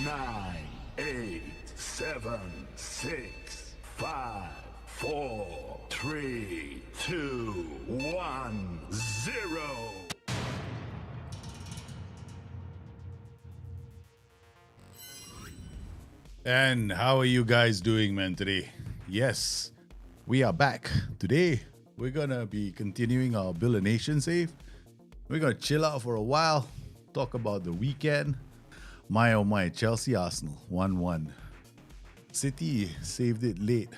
nine, eight, seven, six, five, four, three, two, one, zero. And how are you guys doing, man, today? Yes, we are back. Today, we're gonna be continuing our Bill a Nation save. We're gonna chill out for a while, talk about the weekend. My oh my, Chelsea Arsenal 1-1. City saved it late.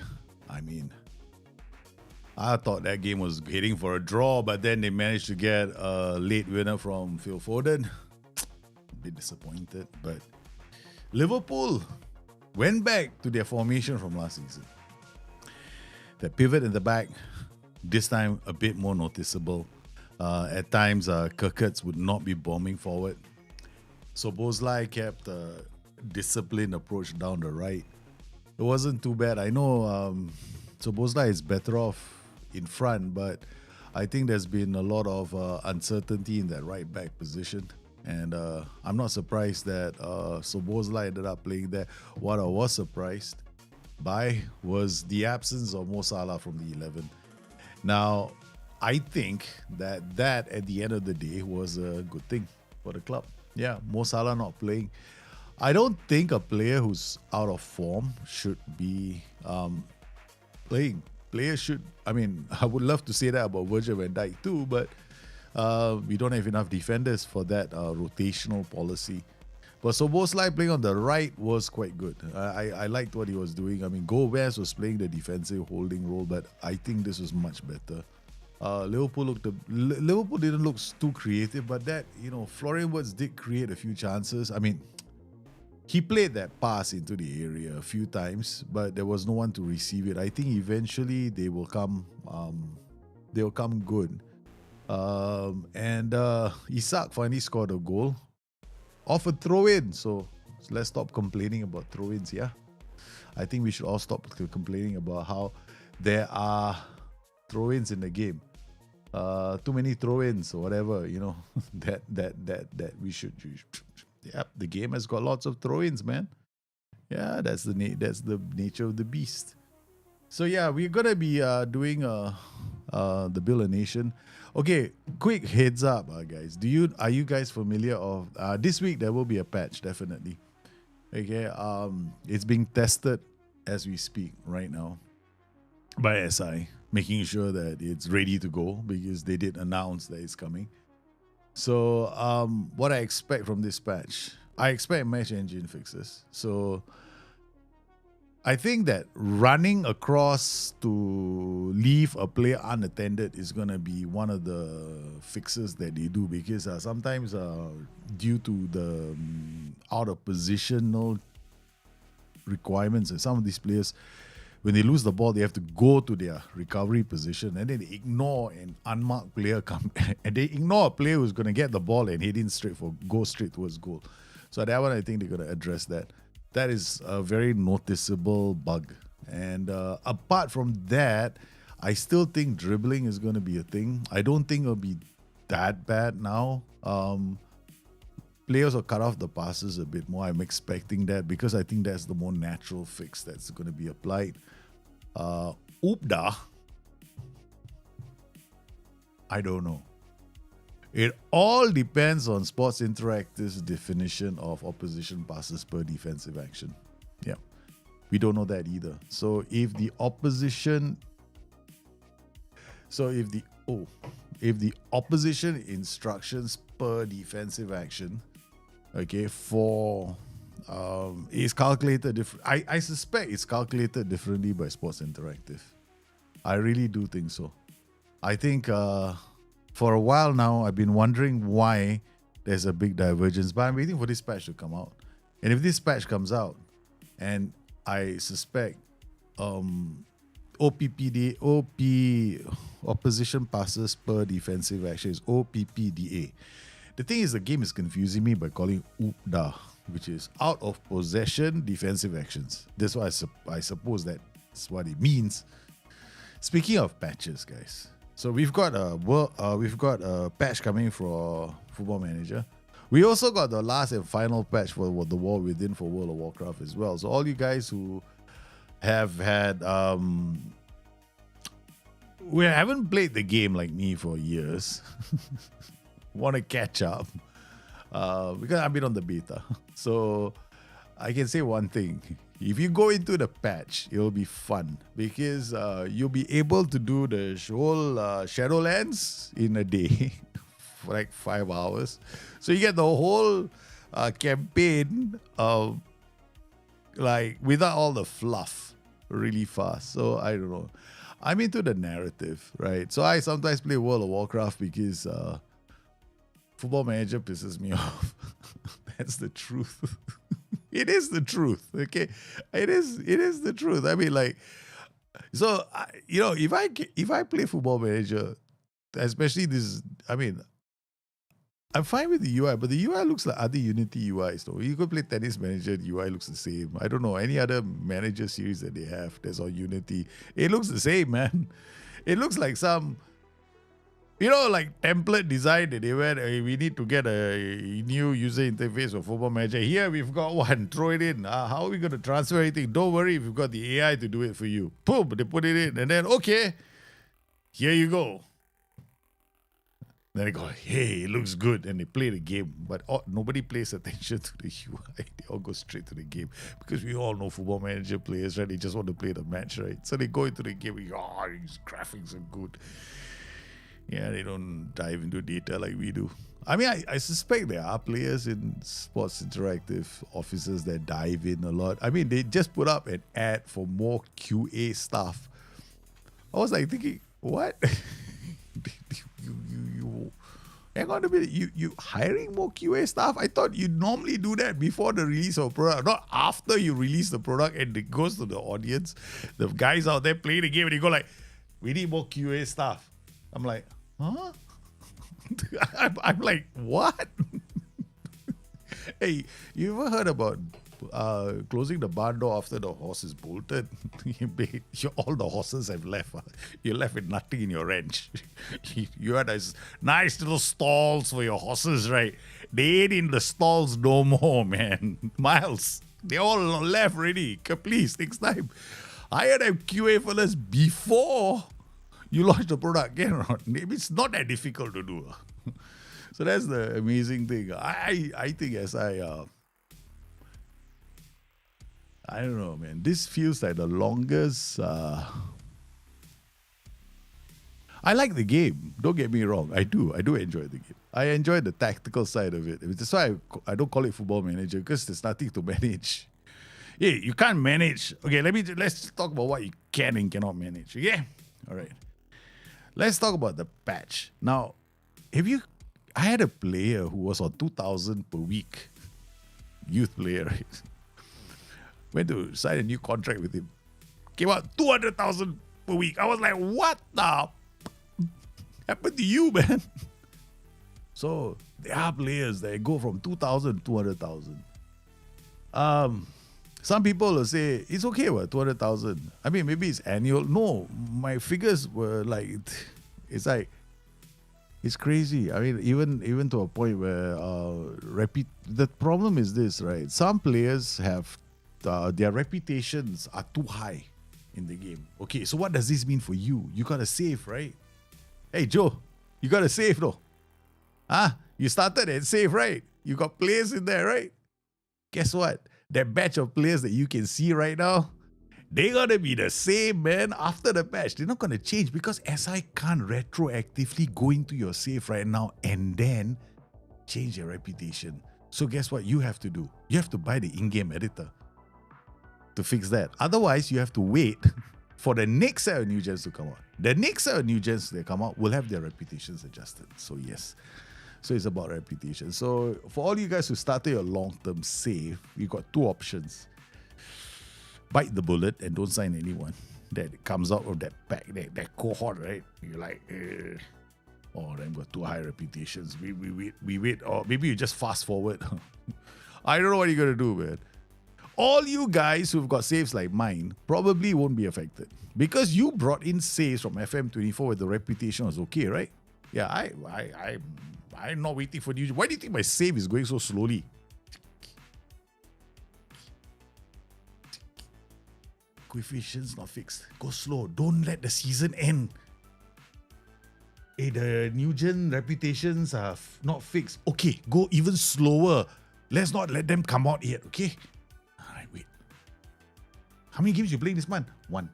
I thought that game was heading for a draw, but then they managed to get a late winner from Phil Foden. A bit disappointed, but Liverpool went back to their formation from last season. That pivot in the back, this time a bit more noticeable. At times, Kirkets would not be bombing forward. So Boslai kept a disciplined approach down the right. It wasn't too bad. I know so Boslai is better off in front, but I think there's been a lot of uncertainty in that right back position. And I'm not surprised that Szoboszlai ended up playing there. What I was surprised by was the absence of Mo Salah from the 11. Now, I think that at the end of the day was a good thing for the club. Yeah, Mo Salah not playing. I don't think a player who's out of form should be playing. Players should, I would love to say that about Virgil van Dijk too, but we don't have enough defenders for that rotational policy. But Szoboszlai playing on the right was quite good. I liked what he was doing. Gomez was playing the defensive holding role, but I think this was much better. Liverpool didn't look too creative, but that, Florian Wirtz did create a few chances. He played that pass into the area a few times, but there was no one to receive it. I think eventually they will come good. And Isak finally scored a goal off a throw-in. So let's stop complaining about throw-ins, yeah? I think we should all stop complaining about how there are throw-ins in the game. Too many throw-ins or whatever, that we should. Yep, the game has got lots of throw-ins, man. Yeah, that's the nature of the beast. So yeah, we're gonna be doing the Bill a Nation. Okay, quick heads up, guys. Are you guys familiar of this week? There will be a patch, definitely. Okay, it's being tested as we speak right now by SI, making sure that it's ready to go because they did announce that it's coming. So what I expect from this patch, I expect match engine fixes. So I think that running across to leave a player unattended is going to be one of the fixes that they do, because sometimes due to the out of positional requirements, and some of these players, when they lose the ball, they have to go to their recovery position, and then they ignore an unmarked player and they ignore a player who's going to get the ball and go straight towards goal. So that one, I think they're going to address that. That is a very noticeable bug. And apart from that, I still think dribbling is going to be a thing. I don't think it'll be that bad now. Players will cut off the passes a bit more. I'm expecting that because I think that's the more natural fix that's going to be applied. Upda, I don't know. It all depends on Sports Interactive's definition of opposition passes per defensive action. Yeah, we don't know that either. So if the opposition instructions per defensive action, okay, for is calculated different. I suspect it's calculated differently by Sports Interactive. I really do think so. I think for a while now, I've been wondering why there's a big divergence, but I'm waiting for this patch to come out. And if this patch comes out, and I suspect OPPDA, opposition passes per defensive action, is OPPDA. The thing is, the game is confusing me by calling UPDA, which is out of possession defensive actions. That's why I suppose that's what it means. Speaking of patches, guys, so we've got a patch coming for Football Manager. We also got the last and final patch for the War Within for World of Warcraft as well. So all you guys who have had we haven't played the game like me for years, want to catch up, because I've been on the beta. So I can say one thing. If you go into the patch, it'll be fun because you'll be able to do the whole Shadowlands in a day for like 5 hours. So you get the whole campaign like without all the fluff really fast. So I don't know. I'm into the narrative, right? So I sometimes play World of Warcraft because Football Manager pisses me off. That's the truth. It is the truth, okay? It is the truth. I mean, like, so if I play Football Manager, especially this, I mean, I'm fine with the UI, but the UI looks like other Unity UIs. So you could play Tennis Manager, the UI looks the same. I don't know any other manager series that they have that's on Unity. It looks the same, man. It looks like some, like template design that they went, we need to get a new user interface for Football Manager. Here we've got one, throw it in. How are we going to transfer anything? Don't worry, we've got the AI to do it for you. Boom, they put it in, and then, okay, here you go. Then they go, hey, it looks good. And they play the game. But nobody pays attention to the UI. They all go straight to the game. Because we all know Football Manager players, right? They just want to play the match, right? So they go into the game and go, these graphics are good. Yeah, they don't dive into data like we do. I mean, I suspect there are players in Sports Interactive offices that dive in a lot. I mean, they just put up an ad for more QA stuff. I was like thinking, what? you hang on a minute, you hiring more QA staff? I thought you normally do that before the release of a product, not after you release the product and it goes to the audience. The guys out there play the game and they go like, we need more QA staff. I'm like, huh? I'm like, what? Hey, you ever heard about closing the barn door after the horse is bolted? All the horses have left. You're left with nothing in your ranch. You had these nice little stalls for your horses, right? They ain't in the stalls no more, man. Miles, they all left already. Please, next time, hire them QA fellas before you launch the product. Maybe it's not that difficult to do. So that's the amazing thing. I think as I don't know, man. This feels like the longest. I like the game. Don't get me wrong. I do enjoy the game. I enjoy the tactical side of it. That's why I don't call it Football Manager, because there's nothing to manage. Yeah, you can't manage. Okay, let's talk about what you can and cannot manage. Okay, all right. Let's talk about the patch now. I had a player who was on 2,000 per week, youth player, right? Went to sign a new contract with him. Came out 200,000 per week. I was like, what the happened to you, man? So there are players that go from 2,000 to 200,000. Some people will say, it's okay, what, 200,000. I mean, maybe it's annual. No, my figures were like, it's crazy. I mean, even to a point where the problem is this, right? Some players have their reputations are too high in the game. Okay, so what does this mean for you? You gotta save, right? Hey Joe, you gotta save though. You started and save, right? You got players in there, right? Guess what? That batch of players that you can see right now, they gotta be the same, man, after the patch. They're not gonna change because SI can't retroactively go into your save right now and then change your reputation. So guess what you have to do? You have to buy the in-game editor to fix that. Otherwise, you have to wait for the next set of new gens to come out. The next set of new gens that come out will have their reputations adjusted. So yes. So it's about reputation. So for all you guys who started your long-term save, you got two options. Bite the bullet and don't sign anyone that comes out of that pack, that cohort, right? You're like, they've got too high reputations. We wait, or maybe you just fast forward. I don't know what you're gonna do, man. All you guys who've got saves like mine probably won't be affected because you brought in saves from FM24 where the reputation was okay, right? Yeah, I'm not waiting for you. Why do you think my save is going so slowly? Coefficients not fixed. Go slow. Don't let the season end. Hey, the Nugent reputations are not fixed. Okay, go even slower. Let's not let them come out yet, okay? All right, wait. How many games you playing this month? 1.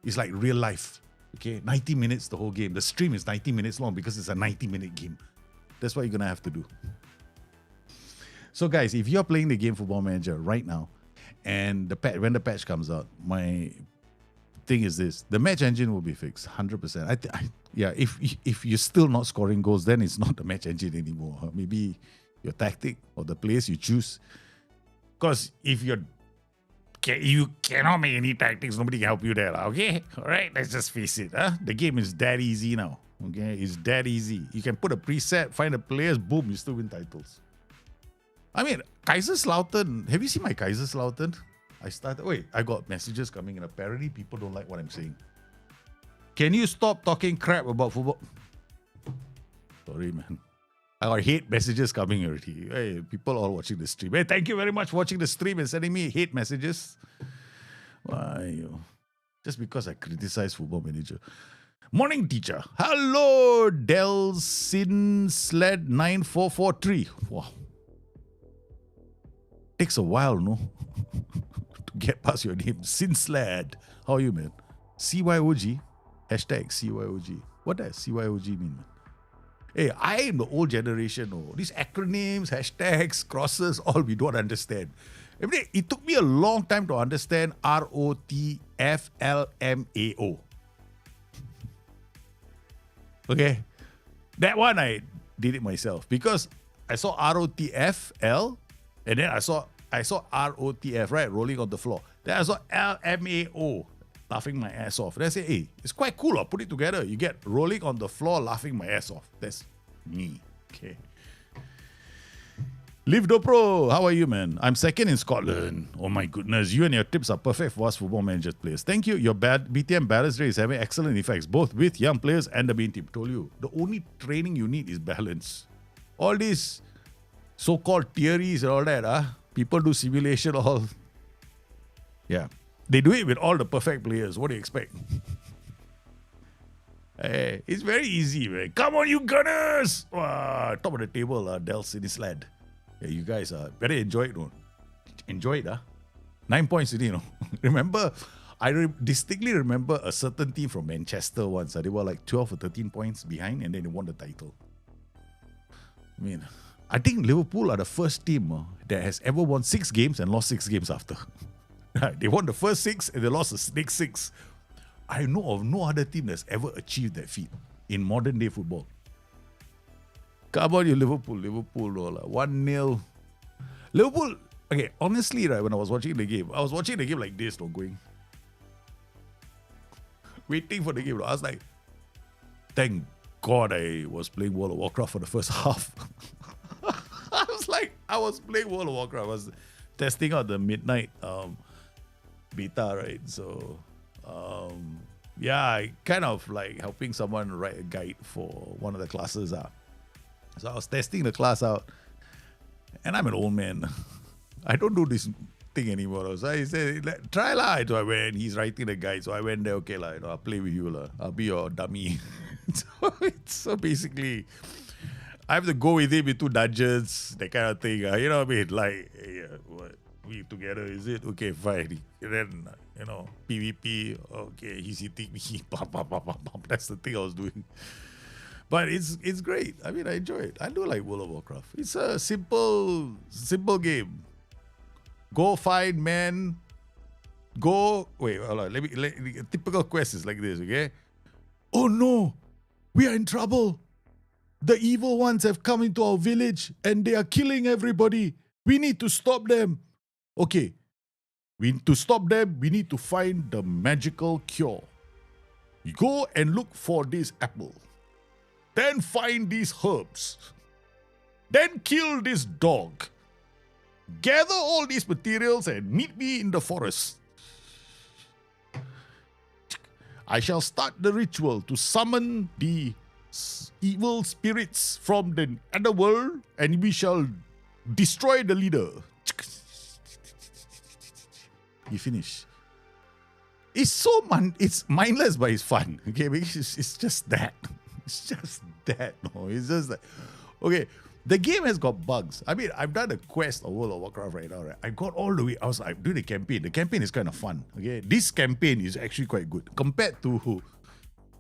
It's like real life, okay? 90 minutes the whole game. The stream is 90 minutes long because it's a 90-minute game. That's what you're going to have to do. So guys, if you're playing the game Football Manager right now, and when the patch comes out, my thing is this: the match engine will be fixed 100%. Yeah, if you're still not scoring goals, then it's not the match engine anymore. Maybe your tactic or the players you choose. Because if you cannot make any tactics, nobody can help you there, okay? All right, let's just face it. The game is that easy now. Okay, it's that easy. You can put a preset, find the players, boom, you still win titles. I mean, Kaiserslautern. Have you seen my Kaiserslautern? I got messages coming in. Apparently, people don't like what I'm saying. Can you stop talking crap about football? Sorry, man. I got hate messages coming already. Hey, people all watching the stream. Hey, thank you very much for watching the stream and sending me hate messages. Why? Just because I criticize Football Manager. Morning, teacher. Hello, Delsin Sled 9443. Wow. Takes a while, no? To get past your name. Sinslad. How are you, man? CYOG. Hashtag CYOG. What does CYOG mean, man? Hey, I am the old generation. Oh. These acronyms, hashtags, crosses, all we don't understand. It took me a long time to understand ROTFLMAO. Okay? That one I did it myself because I saw ROTFL and then I saw ROTF, right? Rolling on the floor. Then I saw LMAO, laughing my ass off. Then I said, hey, it's quite cool. I'll put it together. You get rolling on the floor, laughing my ass off. That's me. Okay. Live the Pro, how are you, man? I'm second in Scotland. Oh my goodness, you and your tips are perfect for us Football Manager players. Thank you. Your BTM balance rate is having excellent effects, both with young players and the main team. Told you, the only training you need is balance. All these so-called theories and all that, people do simulation all. Yeah. They do it with all the perfect players. What do you expect? Hey, it's very easy, man. Come on, you Gunners! Top of the table, Del City Sled. Yeah, you guys better enjoy it, no? Enjoy it, 9 points today, you know. Remember, I distinctly remember a certain team from Manchester once. They were like 12 or 13 points behind and then they won the title. I mean, I think Liverpool are the first team that has ever won 6 games and lost 6 games after. They won the first 6 and they lost the next 6. I know of no other team that's ever achieved that feat in modern day football. Come on, you Liverpool, no, 1-0. Liverpool, okay, honestly, right, when I was watching the game like this, no, going, waiting for the game. I was like, thank God I was playing World of Warcraft for the first half. I was playing World of Warcraft. I was testing out the midnight beta, right? So, yeah, I kind of like helping someone write a guide for one of the classes. So I was testing the class out, and I'm an old man. I don't do this thing anymore. So I said, try lah. So I went, he's writing the guide. So I went there, okay, lah, I'll play with you. Lah. I'll be your dummy. so basically, I have to go with him into dungeons, that kind of thing. You know what I mean? Like, hey, what? We together, is it? Okay, fine. And then, PvP, okay, he's hitting me. That's the thing I was doing. But it's great. I mean, I enjoy it. I do like World of Warcraft. It's a simple game. Go find men. Go. Wait, hold on. Let me typical quest is like this, okay? Oh no! We are in trouble. The evil ones have come into our village and they are killing everybody. We need to stop them. Okay. To stop them, we need to find the magical cure. You go and look for this apple. Then find these herbs. Then kill this dog. Gather all these materials and meet me in the forest. I shall start the ritual to summon the evil spirits from the underworld, and we shall destroy the leader. You finish. It's it's mindless, but it's fun. Okay, because it's just that. It's just that. No, it's just that. Okay, the game has got bugs. I mean, I've done a quest of World of Warcraft right now, right? I got all the way. I was like, doing the campaign. The campaign is kind of fun. Okay, this campaign is actually quite good compared to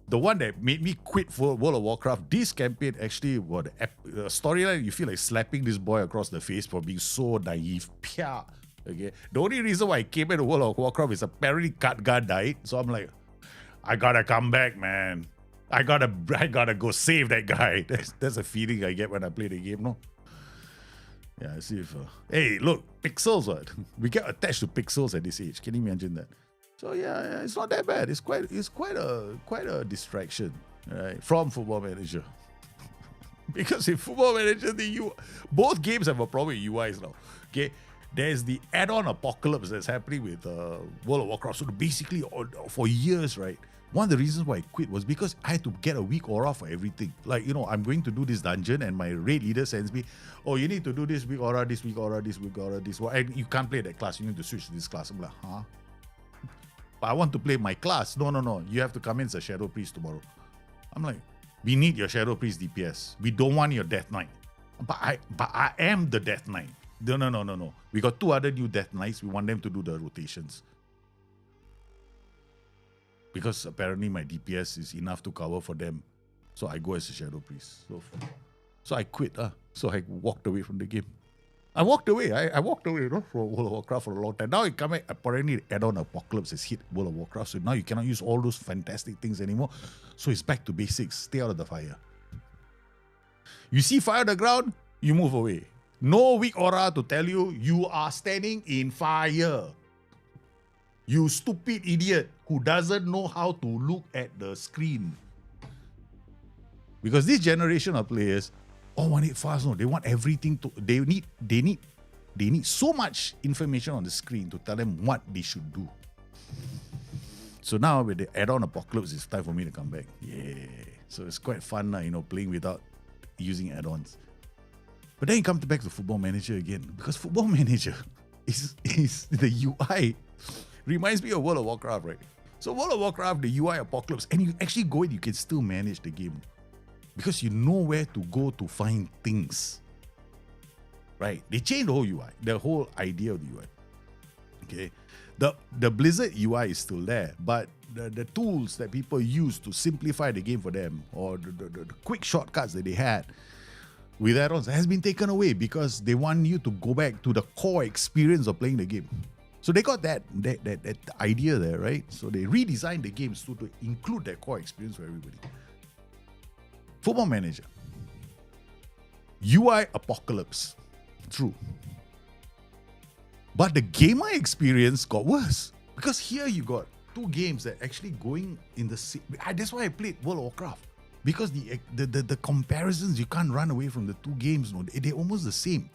the one that made me quit for World of Warcraft. This campaign actually, the storyline, you feel like slapping this boy across the face for being so naive. Pia. Okay, the only reason why I came into World of Warcraft is apparently Khadgar died, so I'm like, I gotta come back, man. I gotta go save that guy. That's a feeling I get when I play the game, no? Yeah, I see if hey, look, pixels, what? We get attached to pixels at this age. Can you imagine that? So yeah, it's not that bad. It's quite a distraction, right? From Football Manager. Because in Football Manager, both games have a problem with UIs now. Okay. There's the add-on apocalypse that's happening with World of Warcraft. So basically, for years, right, one of the reasons why I quit was because I had to get a week aura for everything. Like, I'm going to do this dungeon, and my raid leader sends me, oh, you need to do this week aura, this week aura, this week aura, this one. And you can't play that class. You need to switch to this class. I'm like, huh? But I want to play my class. No. You have to come in as a Shadow Priest tomorrow. I'm like, we need your Shadow Priest DPS. We don't want your Death Knight. But I am the Death Knight. No. We got 2 other new Death Knights. We want them to do the rotations. Because apparently my DPS is enough to cover for them. So I go as a Shadow Priest. So I quit. So I walked away from the game. I walked away. I walked away from World of Warcraft for a long time. Now it come apparently add-on Apocalypse has hit World of Warcraft. So now you cannot use all those fantastic things anymore. So it's back to basics. Stay out of the fire. You see fire on the ground, you move away. No weak aura to tell you are standing in fire. You stupid idiot who doesn't know how to look at the screen. Because this generation of players all want it fast. No, they want everything to. They need so much information on the screen to tell them what they should do. So now with the add-on Apocalypse, it's time for me to come back. Yeah. So it's quite fun, playing without using add-ons. But then you come back to Football Manager again, because Football Manager is the UI reminds me of World of Warcraft, right? So World of Warcraft, the UI Apocalypse, and you actually go in, you can still manage the game because you know where to go to find things, right? They changed the whole UI, the whole idea of the UI. Okay, the Blizzard UI is still there, but the tools that people use to simplify the game for them, or the quick shortcuts that they had with add-ons, has been taken away because they want you to go back to the core experience of playing the game. So they got that idea there, right? So they redesigned the games to include that core experience for everybody. Football Manager, UI Apocalypse, true. But the gamer experience got worse because here you got 2 games that actually going in the same. That's why I played World of Warcraft. Because the comparisons, you can't run away from the 2 games. No, they're almost the same.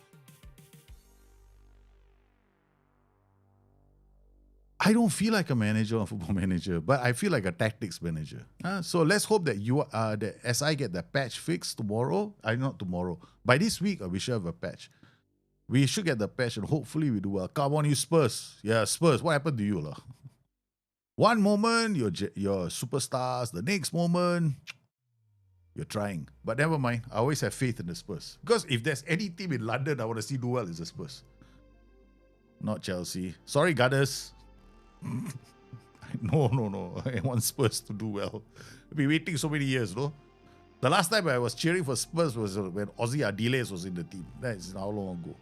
I don't feel like a manager on Football Manager, but I feel like a tactics manager. So let's hope that that as I get the patch fixed tomorrow, not tomorrow, by this week, we should have a patch. We should get the patch and hopefully we do well. Come on, you Spurs. Yeah, Spurs, what happened to you, lah? One moment, you're superstars. The next moment, you're trying. But never mind. I always have faith in the Spurs. Because if there's any team in London I want to see do well, it's the Spurs. Not Chelsea. Sorry, Gunners. No. I want Spurs to do well. I've been waiting so many years, no? The last time I was cheering for Spurs was when Ozzy Ardiles was in the team. That is how long ago.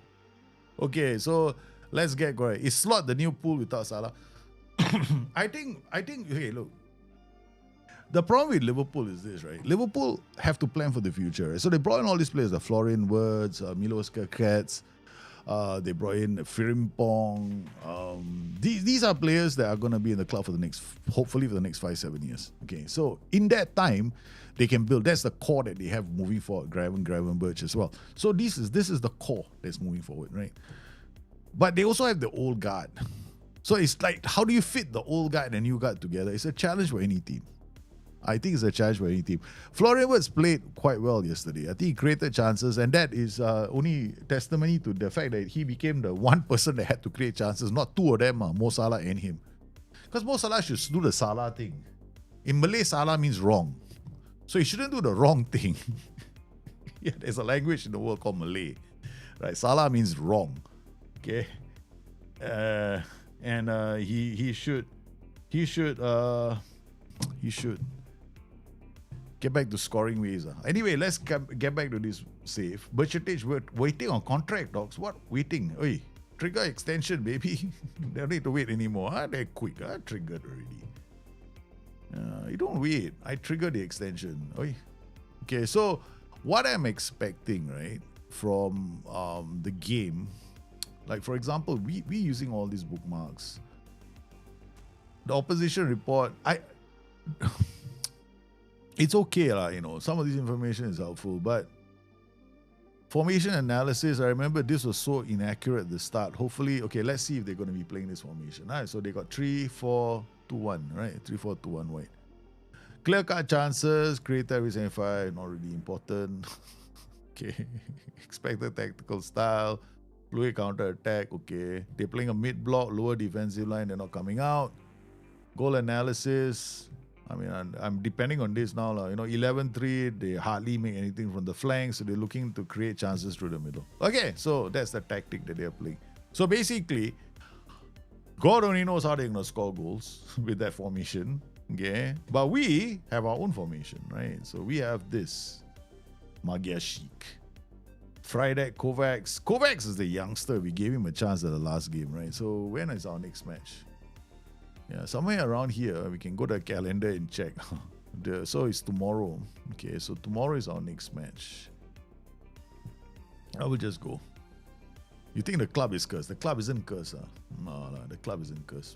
Okay, so let's get going. Is Slot the new pool without Salah? I think, okay, look. The problem with Liverpool is this, right? Liverpool have to plan for the future, right? So they brought in all these players, the Florian Wirtz, Milos Kerkez, they brought in Frimpong. These are players that are going to be in the club hopefully for the next 5-7 years. Okay, so in that time, they can build. That's the core that they have moving forward. Gravenberch as well. So this is the core that's moving forward, right? But they also have the old guard. So it's like, how do you fit the old guard and the new guard together? It's a challenge for any team. I think it's a challenge for any team. Florian Wirtz played quite well yesterday. I think he created chances, and that is only testimony to the fact that he became the one person that had to create chances, not two of them, Mo Salah and him. Because Mo Salah should do the Salah thing. In Malay, Salah means wrong. So he shouldn't do the wrong thing. Yeah, there's a language in the world called Malay. Right? Salah means wrong. Okay? He should get back to scoring ways. Anyway, let's get back to this save. MagyarChic, we're waiting on contract, dogs. What? Waiting? Oi, trigger extension, baby. Don't need to wait anymore. They're quick. Triggered already. You don't wait. I triggered the extension. Oi. Okay, so what I'm expecting, right, from the game, like for example, we using all these bookmarks. The opposition report, it's okay, some of this information is helpful, but formation analysis, I remember this was so inaccurate at the start. Hopefully, okay, let's see if they're going to be playing this formation. All right, so they got 3-4-2-1, right? 3-4-2-1 white. Clear cut chances, created every 75, not really important. Okay. Expected tactical style, fluid counter attack, okay. They're playing a mid block, lower defensive line, they're not coming out. Goal analysis, I mean, I'm depending on this now. 11-3, they hardly make anything from the flanks, so they're looking to create chances through the middle. Okay, so that's the tactic that they're playing. So basically, God only knows how they're going to score goals with that formation. Okay, but we have our own formation, right? So we have this MagyarChic. Friday, Kovacs. Kovacs is the youngster. We gave him a chance at the last game, right? So when is our next match? Yeah, somewhere around here, we can go to the calendar and check. So it's tomorrow. Okay, so tomorrow is our next match. I will just go. You think the club is cursed? The club isn't cursed. No, the club isn't cursed.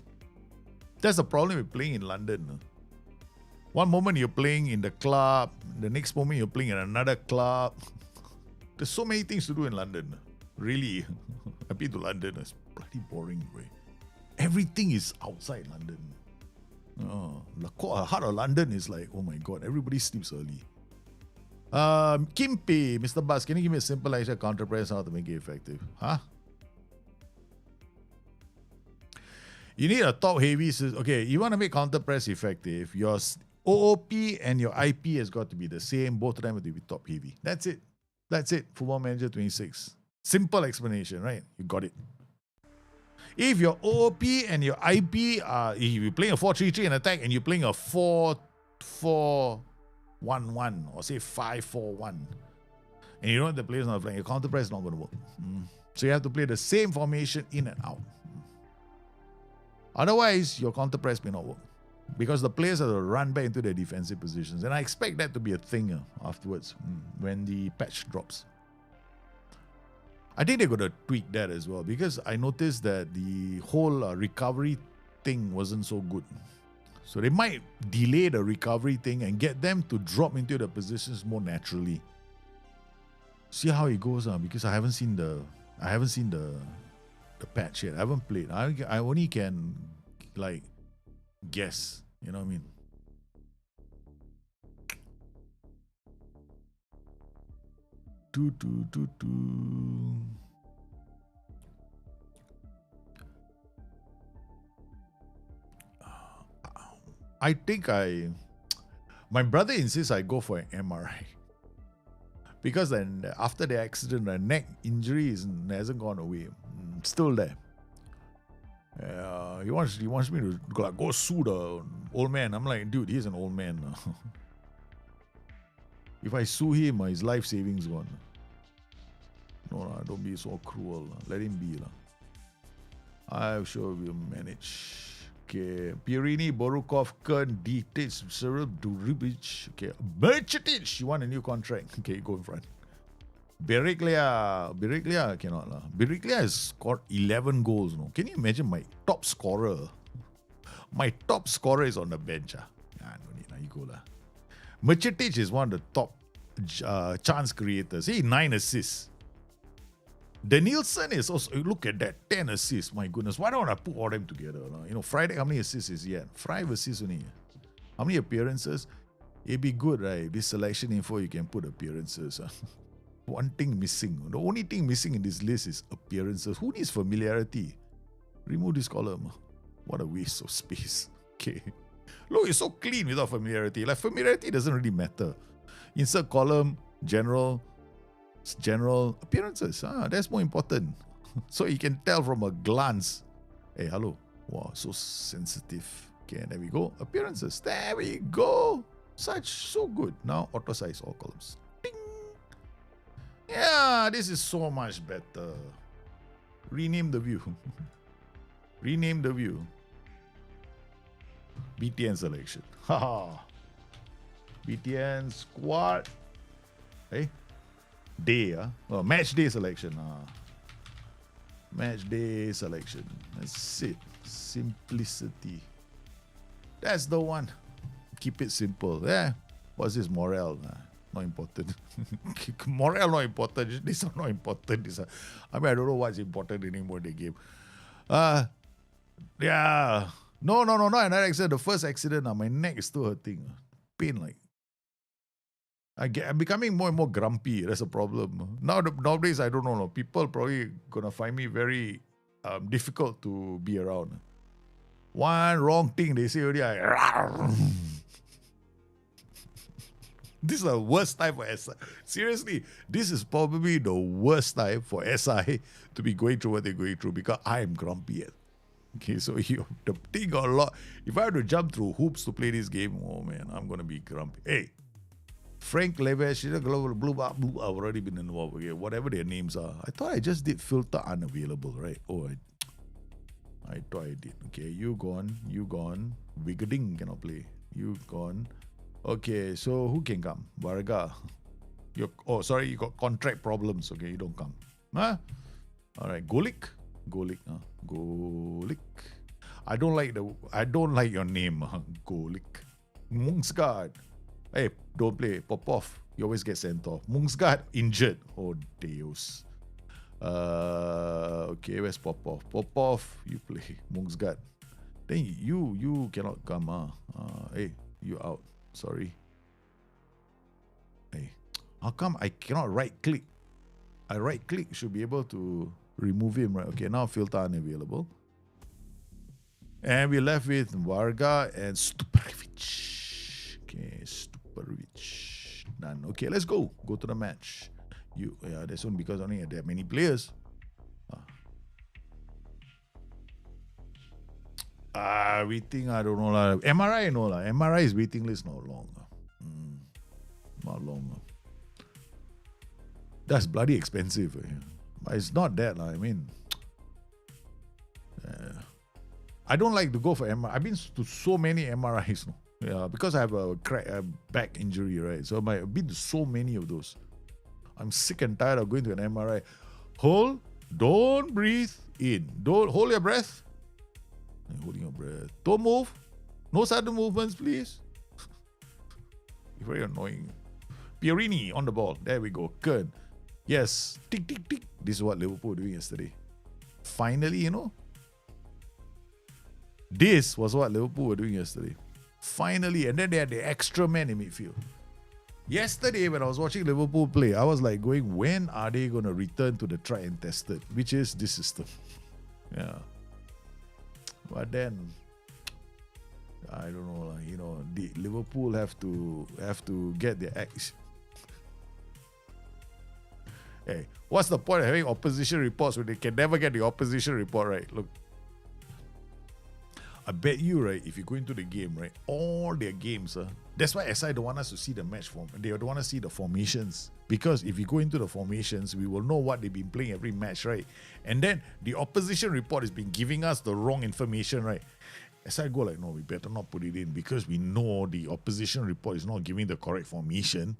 That's the problem with playing in London. One moment you're playing in the club, the next moment you're playing in another club. There's so many things to do in London. Really, I've been to London. It's bloody boring, way. Everything is outside London. The heart of London is like, oh my god, everybody sleeps early. Kimpe, Mr. Buzz, can you give me a simple idea counter press how to make it effective? Huh? You need a top heavy system. Okay, you want to make counter press effective. Your OOP and your IP has got to be the same. Both of them have to be top heavy. That's it. That's it. Football Manager 26. Simple explanation, right? You got it. If your OOP and your IP are, if you're playing a 4-3-3 in attack and you're playing a 4-4-1-1 or say 5-4-1, and you know what the player's not playing, your counter press is not going to work. So you have to play the same formation in and out. Otherwise, your counter press may not work because the players have to run back into their defensive positions. And I expect that to be a thing afterwards when the patch drops. I think they're going to tweak that as well because I noticed that the whole recovery thing wasn't so good. So they might delay the recovery thing and get them to drop into the positions more naturally. See how it goes because I haven't seen the patch yet. I haven't played. I only can like guess. You know what I mean? I think my brother insists I go for an MRI because then after the accident, the neck injury hasn't gone away. Still there. He wants me to go sue the old man. I'm like, dude, he's an old man now. If I sue him, his life savings gone. No, don't be so cruel. Let him be. I'm sure we'll manage. Okay, Pierini, Borukov, Kern, Dietrich, Cyril, Duribic. Okay, MagyarChic, you want a new contract. Okay, go in front. Beriglia cannot. Beriglia has scored 11 goals. No? Can you imagine my top scorer? My top scorer is on the bench. No need. You go. MagyarChic is one of the top chance creators. 9 assists. Danielson is also, look at that, 10 assists. My goodness, why don't I put all them together? Friday, how many assists is he at? 5 assists only. How many appearances? It'd be good, right? This selection info, you can put appearances. One thing missing. The only thing missing in this list is appearances. Who needs familiarity? Remove this column. What a waste of space. Okay. Look, it's so clean without familiarity. Like, familiarity doesn't really matter. Insert column, general appearances. That's more important. So you can tell from a glance. Hey, hello. Wow, so sensitive. Okay, there we go. Appearances. There we go. So good. Now auto size all columns. Ding. Yeah, this is so much better. Rename the view. Rename the view. BTN selection. Haha. BTN squad. Hey. Day. Oh, match day selection. Match day selection. That's it. Simplicity. That's the one. Keep it simple. Yeah. What's this? Morale? Not important. Morale not important. These are not important. I mean, I don't know what's important anymore in the game. Yeah. No, not another accident. The first accident, my neck is still hurting. Pain like. I'm becoming more and more grumpy. That's a problem. Nowadays, I don't know. People probably gonna find me very difficult to be around. One wrong thing they say already, this is the worst time for SI. Seriously, this is probably the worst time for SI to be going through what they're going through because I am grumpy. Okay, so the thing got a lot. If I had to jump through hoops to play this game, oh man, I'm gonna be grumpy. Hey, Frank Levesh, Blue, I've already been involved. Okay, whatever their names are. I thought I just did filter unavailable, right? Oh, I thought I did. Okay, you gone. Wiggling cannot play. You gone. Okay, so who can come? Varga. You got contract problems. Okay, you don't come. Huh? All right, Golik. Golik. I don't like your name, Golik. Mungsgard. Hey, don't play. Popov. You always get sent off. Mungsgard injured. Oh, Deus. Okay, where's Popov? Popov, you play. Mungsgard. Then you cannot come. Hey, you out. Sorry. Hey, how come I cannot right click? I right click, should be able to remove him, right? Okay, now filter unavailable. And we're left with Varga and Stuparovic. Okay, Stuparovic. Done. Okay, let's go. Go to the match. That's only because only there are many players. Waiting, I don't know lah. MRI, no lah. MRI's waiting list not long. Not long. That's bloody expensive. But it's not that lah. I mean, I don't like to go for MRI. I've been to so many MRIs. No? Yeah, because I have a back injury, right? So I've been to so many of those. I'm sick and tired of going to an MRI. Hold, don't breathe in. Don't hold your breath. Holding your breath. Don't move. No sudden movements, please. Very annoying. Pierini on the ball. There we go. Good. Yes. Tick, tick, tick. This is what Liverpool were doing yesterday. Finally, this was what Liverpool were doing yesterday. Finally. And then they had the extra man in midfield. Yesterday, when I was watching Liverpool play, I was like going, when are they going to return to the tried and tested, which is this system? Yeah. But then, I don't know, the Liverpool have to get their act. Hey, what's the point of having opposition reports when they can never get the opposition report right? Look, I bet you, right, if you go into the game, right, all their games, that's why SI don't want us to see the match form. They don't want to see the formations. Because if you go into the formations, we will know what they've been playing every match, right? And then the opposition report has been giving us the wrong information, right? SI go like, no, we better not put it in because we know the opposition report is not giving the correct formation.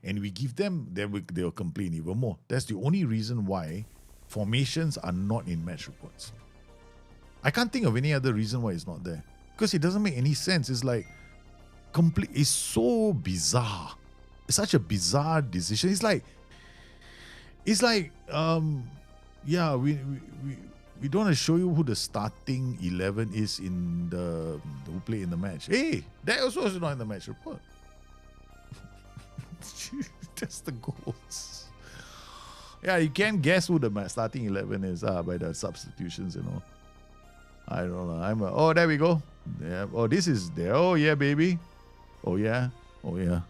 And we give them, they'll complain even more. That's the only reason why formations are not in match reports. I can't think of any other reason why it's not there. Because it doesn't make any sense. It's like, it's so bizarre. It's such a bizarre decision. It's like, yeah, we don't want to show you who the starting 11 is in who play in the match. Hey, that also is not in the match report. Just the goals. Yeah, you can't guess who the starting 11 is by the substitutions, you know. I don't know. Oh, there we go. Yeah. Oh, this is there. Oh, yeah, baby. Oh, yeah. Oh, yeah.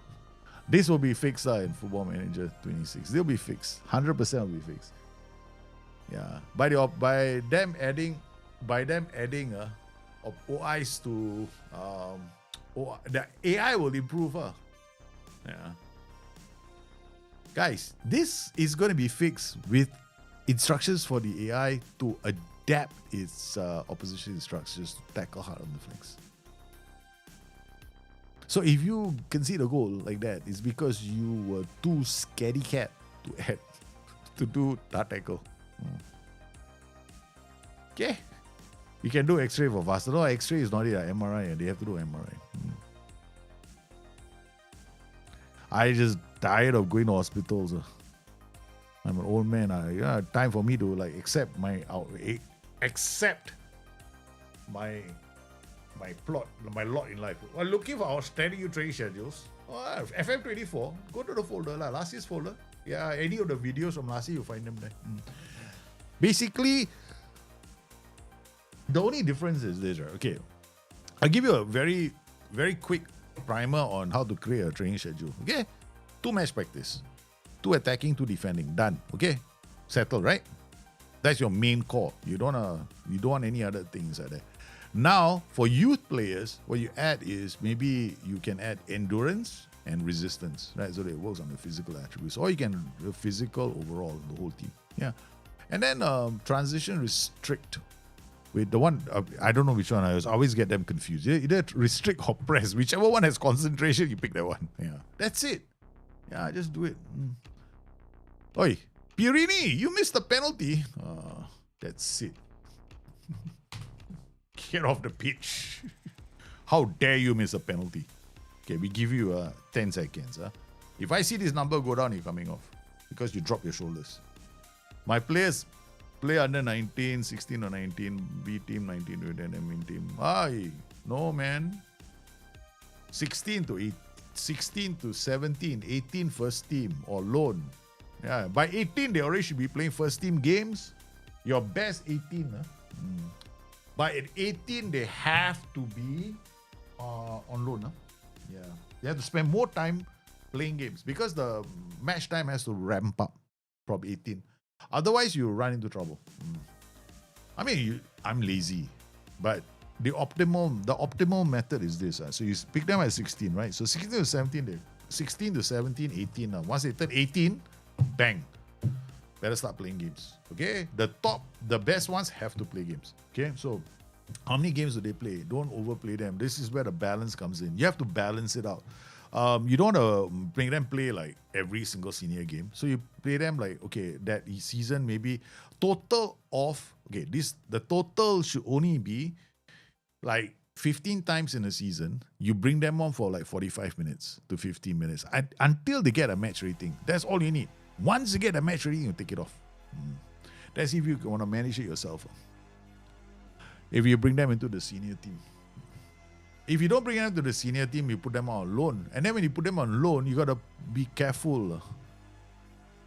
This will be fixed in Football Manager 26. They'll be fixed. 100% will be fixed. Yeah. By them adding OIs to the AI will improve. Yeah. Guys, this is going to be fixed with instructions for the AI to adapt its opposition instructions to tackle hard on the flanks. So if you concede a goal like that, it's because you were too scaredy cat to do that tackle. Okay. You can do X-ray for faster. No, X-ray is not it. MRI. They have to do MRI. I just tired of going to hospitals. I'm an old man. Time for me to accept my lot in life. Well, looking for outstanding training schedules. FM24. Go to the folder, last year's folder. Yeah, any of the videos from last year, you'll find them there. Basically, the only difference is this, right? Okay, I'll give you a very, very quick primer on how to create a training schedule. Okay, 2 match practice, 2 attacking, 2 defending. Done. Okay, settled, right? That's your main core. You don't want any other things like that. Now, for youth players, what you add is maybe you can add endurance and resistance, right? So that it works on the physical attributes, or you can physical overall, the whole team. Yeah, and then transition restrict. With the one, I don't know which one. I always get them confused. Either restrict or press. Whichever one has concentration, you pick that one. Yeah, that's it. Yeah, just do it. Oi, Pirini, you missed the penalty. That's it. Get off the pitch. How dare you miss a penalty? Okay, we give you 10 seconds. If I see this number go down, you're coming off because you drop your shoulders. My players play under 19, 16 or 19, B team 19 with an M team. No man. 16 to 17, 18 first team or loan. Yeah, by 18 they already should be playing first team games. Your best 18. But at 18 they have to be on loan. Yeah, they have to spend more time playing games because the match time has to ramp up from 18. Otherwise, you run into trouble. I mean, I'm lazy, but the optimal method is this. So you pick them at 16, right? So 16 to 17, 16 to 17, 18. Once they turn 18, bang, better start playing games. Okay, the best ones have to play games. Okay, so how many games do they play? Don't overplay them. This is where the balance comes in. You have to balance it out. You don't want to bring them play like every single senior game. So you play them like, okay, that season maybe total of, the total should only be like 15 times in a season. You bring them on for like 45 minutes to 15 minutes until they get a match rating. That's all you need. Once you get a match rating, you take it off. That's if you want to manage it yourself. If you bring them into the senior team. If you don't bring them to the senior team, you put them on loan. And then when you put them on loan, you got to be careful.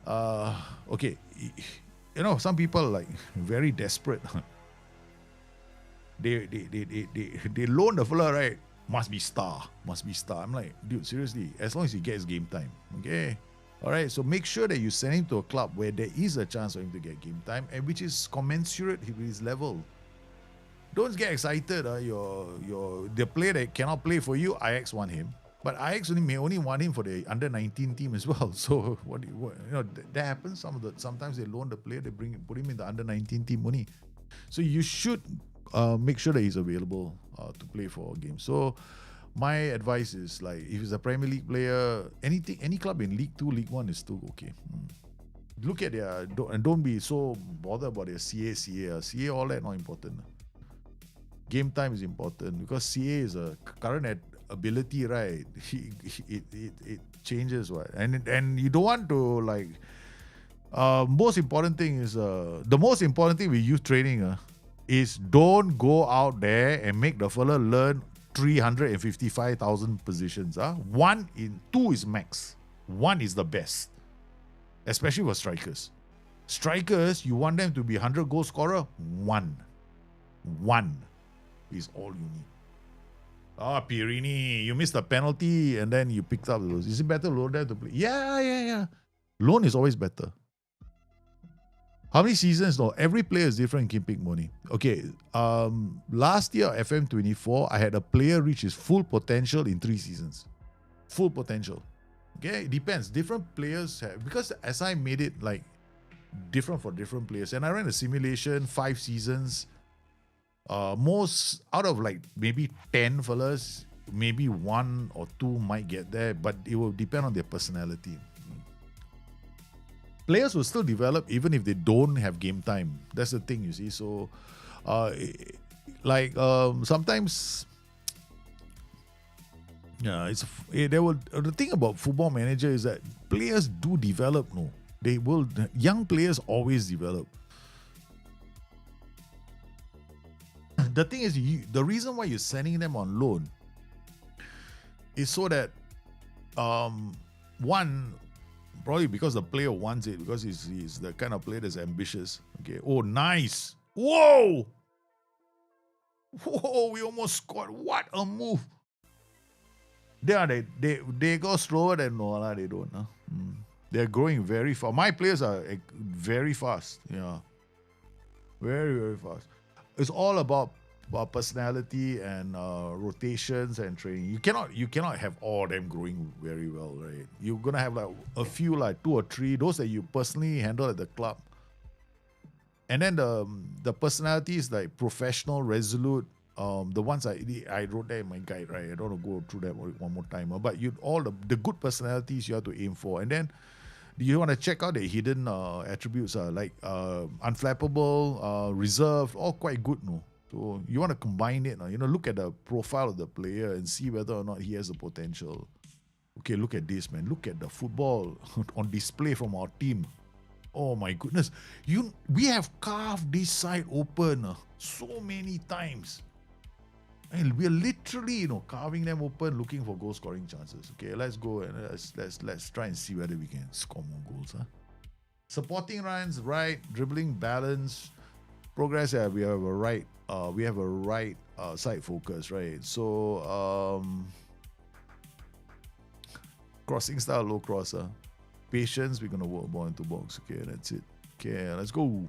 Okay. You know, some people like very desperate. They loan the fella, right? Must be star. I'm like, dude, seriously, as long as he gets game time. Okay. All right. So make sure that you send him to a club where there is a chance for him to get game time and which is commensurate with his level. Don't get excited. The player that cannot play for you, Ajax want him. But Ajax may only want him for the under 19 team as well. So that happens. Sometimes they loan the player, they put him in the under 19 team only. So you should make sure that he's available to play for a game. So my advice is like if he's a Premier League player, any club in League 2, League 1 is still okay. Look at their don't be so bothered about their CA, all that not important. Game time is important because CA is a current ability, right? It changes, what, and you don't want to like. Most important thing is the most important thing with youth training is don't go out there and make the fella learn 355,000 positions. 1 in 2 is max. 1 is the best, especially for strikers. Strikers, you want them to be 100 goal scorer? 1. 1 is all you need. Pirini, you missed a penalty and then you picked up those. Is it better loan them to play? Yeah. Loan is always better. How many seasons? No, every player is different. Can pick money. Okay. Last year FM24, I had a player reach his full potential in 3 seasons. Full potential. Okay, it depends. Different players have, because as I made it like different for different players, and I ran a simulation 5 seasons. Most out of like maybe 10 fellas, maybe 1 or 2 might get there, but it will depend on their personality. Players will still develop even if they don't have game time. That's the thing, you see. So, sometimes, yeah, the thing about Football Manager is that players do develop. No, they will. Young players always develop. The thing is, the reason why you're sending them on loan is so that, one, probably because the player wants it, because he's the kind of player that's ambitious. Okay. Oh, nice. Whoa, we almost scored. What a move. They go slower than Nola. They don't. They're growing very fast. My players are very fast. Yeah. Very, very fast. It's all about personality and rotations and training. You cannot have all them growing very well, right? You're gonna have like a few, like 2 or 3, those that you personally handle at the club. And then the personalities like professional, resolute, the ones I wrote that in my guide, right? I don't want to go through that one more time. But all the good personalities you have to aim for. And then you want to check out the hidden attributes, like unflappable, reserved, all quite good, no? So you want to combine it, look at the profile of the player and see whether or not he has the potential. Okay, look at this, man. Look at the football on display from our team. Oh my goodness. We have carved this side open so many times. And we're literally, carving them open, looking for goal scoring chances. Okay, let's go and let's try and see whether we can score more goals. Supporting runs, right? Dribbling, balance, progress. Yeah, we have a right. Side focus, right? So crossing style, low crosser. Patience, we're gonna work ball into box. Okay, that's it. Okay, let's go.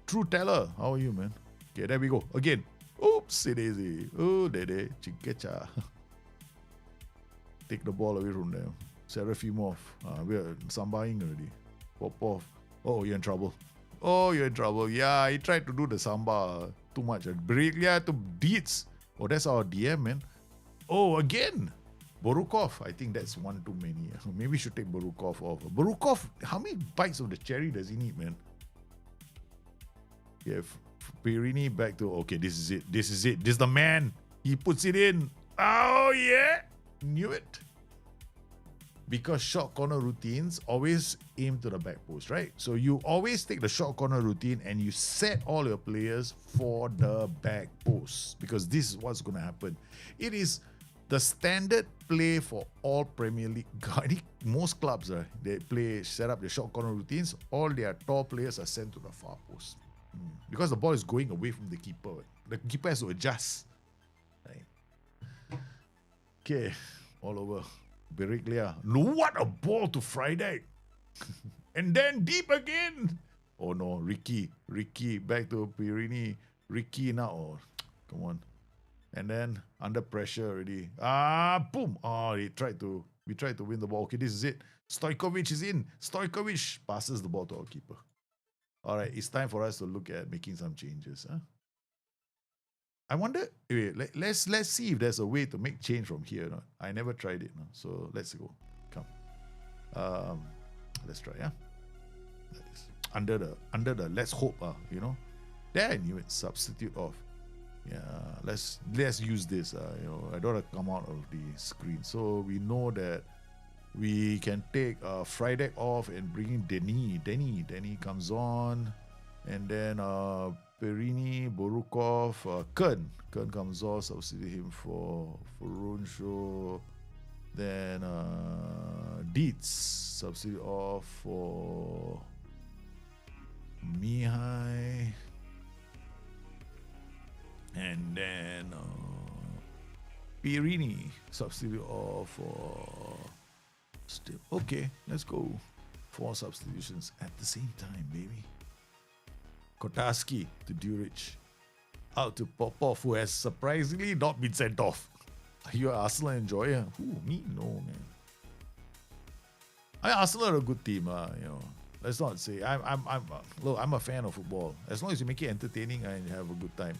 True teller, how are you, man? Okay, there we go. Again. Oops, daisy. Oh, dede, chikecha. Take the ball away from them. Serafimov. We're sambaing already. Popov. Oh, you're in trouble. Yeah, he tried to do the samba too much. Briglia to Dietz. Oh, that's our DM, man. Oh, again. Borukov. I think that's one too many. Maybe we should take Borukov off. Borukov, how many bites of the cherry does he need, man? Yeah, Pirini back to, okay, this is it. This is the man. He puts it in. Oh, yeah. Knew it. Because short corner routines always aim to the back post, right? So you always take the short corner routine and you set all your players for the back post, because this is what's going to happen. It is the standard play for all Premier League. I think most clubs, they set up the short corner routines. All their tall players are sent to the far post. Because the ball is going away from the keeper. The keeper has to adjust. Right? Okay, all over. Beriglia. No, what a ball to Friday. And then deep again. Oh no, Ricky, back to Pirini. Ricky now. Oh, come on. And then under pressure already. Boom. Oh, we tried to win the ball. Okay, this is it. Stojkovic is in. Stojkovic passes the ball to our keeper. All right, it's time for us to look at making some changes. I wonder, wait, let's see if there's a way to make change from here. No? I never tried it. No? So let's go. Come. Let's try, yeah? Under the let's hope, There I knew it. Substitute off. Yeah, let's use this. I don't want to come out of the screen. So we know that we can take Friday off and bring in Denny. Denny comes on. And then Perini, Borukov, Kern comes on, substitute him for Runcho. Then Dietz, substitute off for Mihai. And then Pirini, substitute off for still. Okay, let's go. 4 substitutions at the same time, baby. Kotarski to Duric. Out to Popov, who has surprisingly not been sent off. Are you an Arsenal enjoyer? Who, me? No, man. Arsenal are a good team, you know. Let's not say. Look, I'm a fan of football. As long as you make it entertaining and have a good time.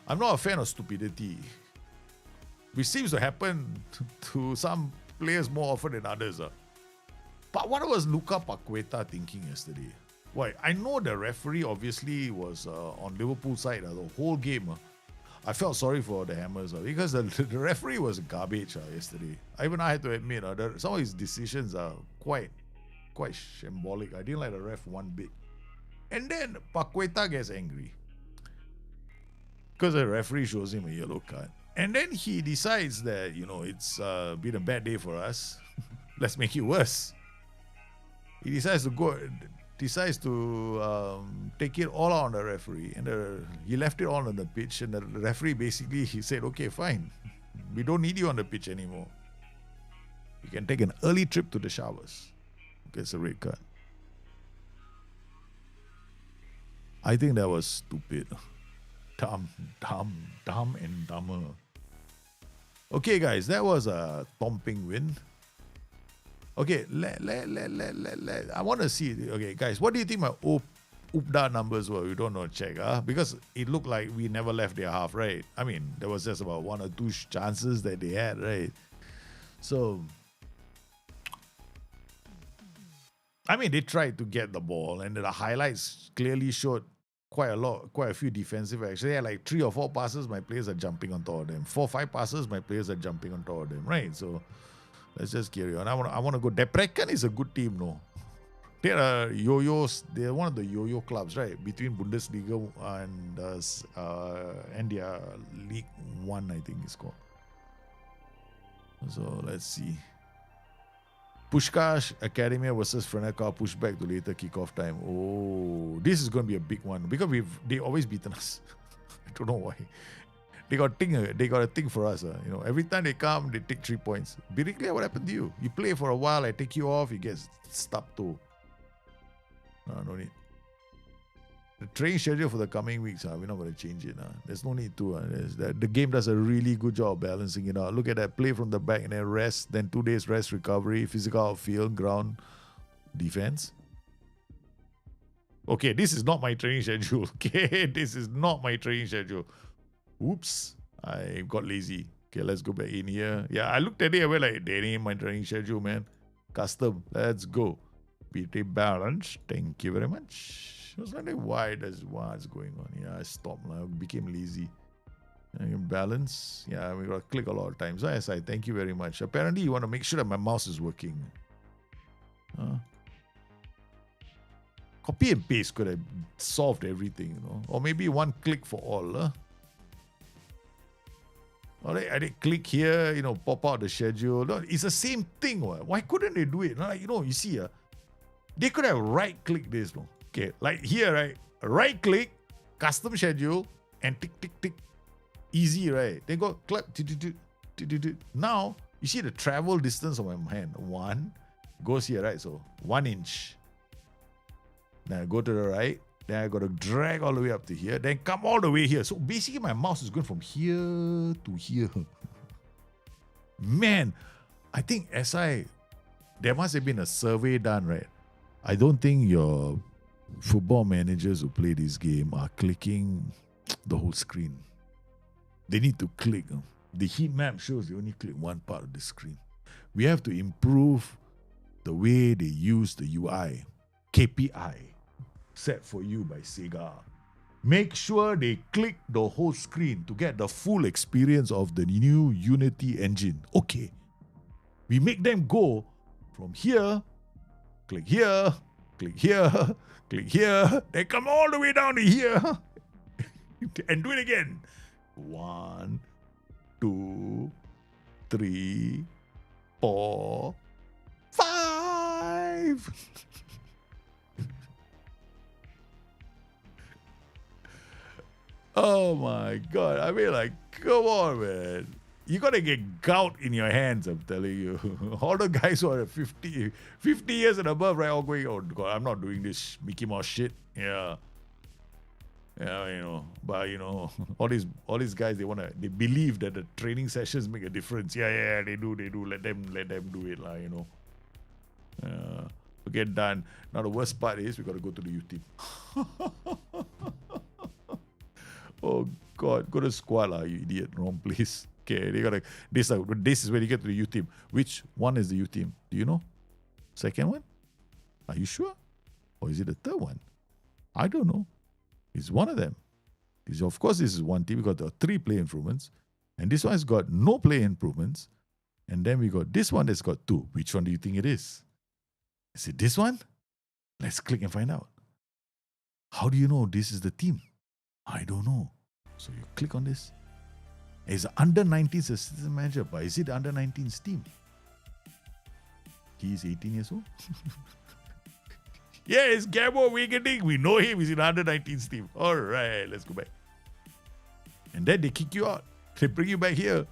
I'm not a fan of stupidity, which seems to happen to some players more often than others. But what was Luca Paqueta thinking yesterday? Why? I know the referee obviously was on Liverpool's side the whole game. I felt sorry for the Hammers because the referee was garbage yesterday. Even I had to admit some of his decisions are quite shambolic. I didn't like the ref one bit. And then Paqueta gets angry because the referee shows him a yellow card. And then he decides that, you know, it's been a bad day for us. Let's make it worse. He decides to take it all out on the referee, and he left it all on the pitch, and the referee basically, he said, okay, fine, we don't need you on the pitch anymore. You can take an early trip to the showers. Gets a red card. I think that was stupid. Dumb and dumber. Okay, guys, that was a thumping win. Okay, I want to see. Okay, guys, what do you think my UPDA numbers were? We don't know, check, because it looked like we never left their half, right? I mean, there was just about 1 or 2 chances that they had, right? So, I mean, they tried to get the ball, and the highlights clearly showed quite a few defensive actions. They had like 3 or 4 passes, my players are jumping on top of them. 4 or 5 passes, my players are jumping on top of them, right? So, let's just carry on. I want to go. Debrecen is a good team, no? They are yo-yos. They're one of the yo-yo clubs, right? Between Bundesliga and their League 1, I think it's called. So let's see. Pushkash Academia versus Franeka pushed back to later kickoff time. Oh, this is going to be a big one because they always beaten us. I don't know why. They got a thing for us. You know, every time they come, they take 3 points. Biriklia, what happened to you? You play for a while, I take you off, you get stuck too. No need. The training schedule for the coming weeks, we're not going to change it. There's no need to. The game does a really good job balancing it out. Look at that, play from the back and then rest, then 2 days rest, recovery, physical outfield, ground, defense. Okay, this is not my training schedule. Okay, this is not my training schedule. Oops, I got lazy. Okay, let's go back in here. Yeah, I looked at it, I went like, that ain't my training schedule, man. Custom, let's go. PT balance, thank you very much. I was wondering what's going on. Yeah, I stopped. I became lazy. Balance, yeah, we got to click a lot of times. So yes, I thank you very much. Apparently, you want to make sure that my mouse is working. Copy and paste could have solved everything, you know. Or maybe one click for all, Alright, I did click here, you know, pop out the schedule. No, it's the same thing. Why couldn't they do it? Like, you know, you see, they could have right-click this. No? Okay, like here, right? Right-click, custom schedule, and tick, tick, tick. Easy, right? They go clap. Now, you see the travel distance of my hand. 1 goes here, right? So 1 inch. Then I go to the right. Then I got to drag all the way up to here. Then come all the way here. So basically my mouse is going from here to here. Man, I think there must have been a survey done, right? I don't think your football managers who play this game are clicking the whole screen. They need to click. The heat map shows they only click one part of the screen. We have to improve the way they use the UI. KPI. Set for you by Sega. Make sure they click the whole screen to get the full experience of the new Unity engine. Okay. We make them go from here, click here, click here, click here, then come all the way down to here and do it again. 1, 2, 3, 4, 5. Oh my God. I mean, like, come on, man. You got to get gout in your hands, I'm telling you. All the guys who are 50 years and above, right, all going, oh, God, I'm not doing this Mickey Mouse shit. Yeah. Yeah, but all these guys, they believe that the training sessions make a difference. Yeah, they do. Let them do it, Okay, done. Now the worst part is we gotta go to the youth team. Oh God, go to squad you idiot. Wrong place. Okay, they gotta this is where you get to the youth team. Which one is the youth team? Do you know? Second one? Are you sure? Or is it the third one? I don't know. It's one of them. Of course, this is one team. We got the 3 play improvements. And this one has got no play improvements. And then we got this one that's got 2. Which one do you think it is? Is it this one? Let's click and find out. How do you know this is the team? I don't know. So you click on this. It's under 19s assistant manager. But is it the under 19s team? He's 18 years old. Yeah, it's Gabo Wigening. We know him. He's in the under 19s team. All right, let's go back. And then they kick you out. They bring you back here.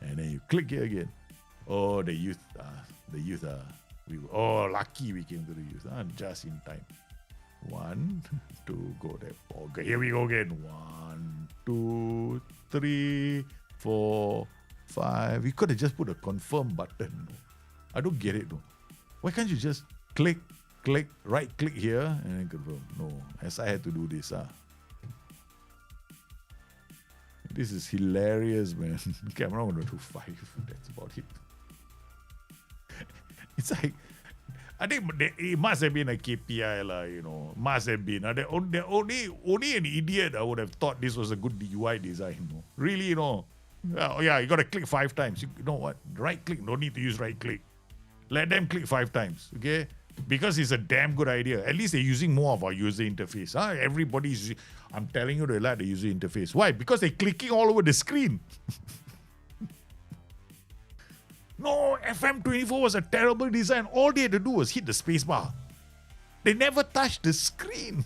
And then you click here again. Oh, the youth. Lucky we came to the youth. Just in time. 1, 2, go there. Okay, here we go again. 1, 2, 3, 4, 5. We could have just put a confirm button. I don't get it though. Why can't you just click, right click here and then confirm? No, as I had to do this. This is hilarious, man. Okay, I'm not going to do 5. That's about it. It's like, I think it must have been a KPI, Must have been. Only an idiot I would have thought this was a good UI design. Really, you got to click 5 times. You know what? Right click. No need to use right click. Let them click 5 times, okay? Because it's a damn good idea. At least they're using more of our user interface. Everybody's, I'm telling you, they like the user interface. Why? Because they're clicking all over the screen. No, FM24 was a terrible design. All they had to do was hit the space bar. They never touched the screen.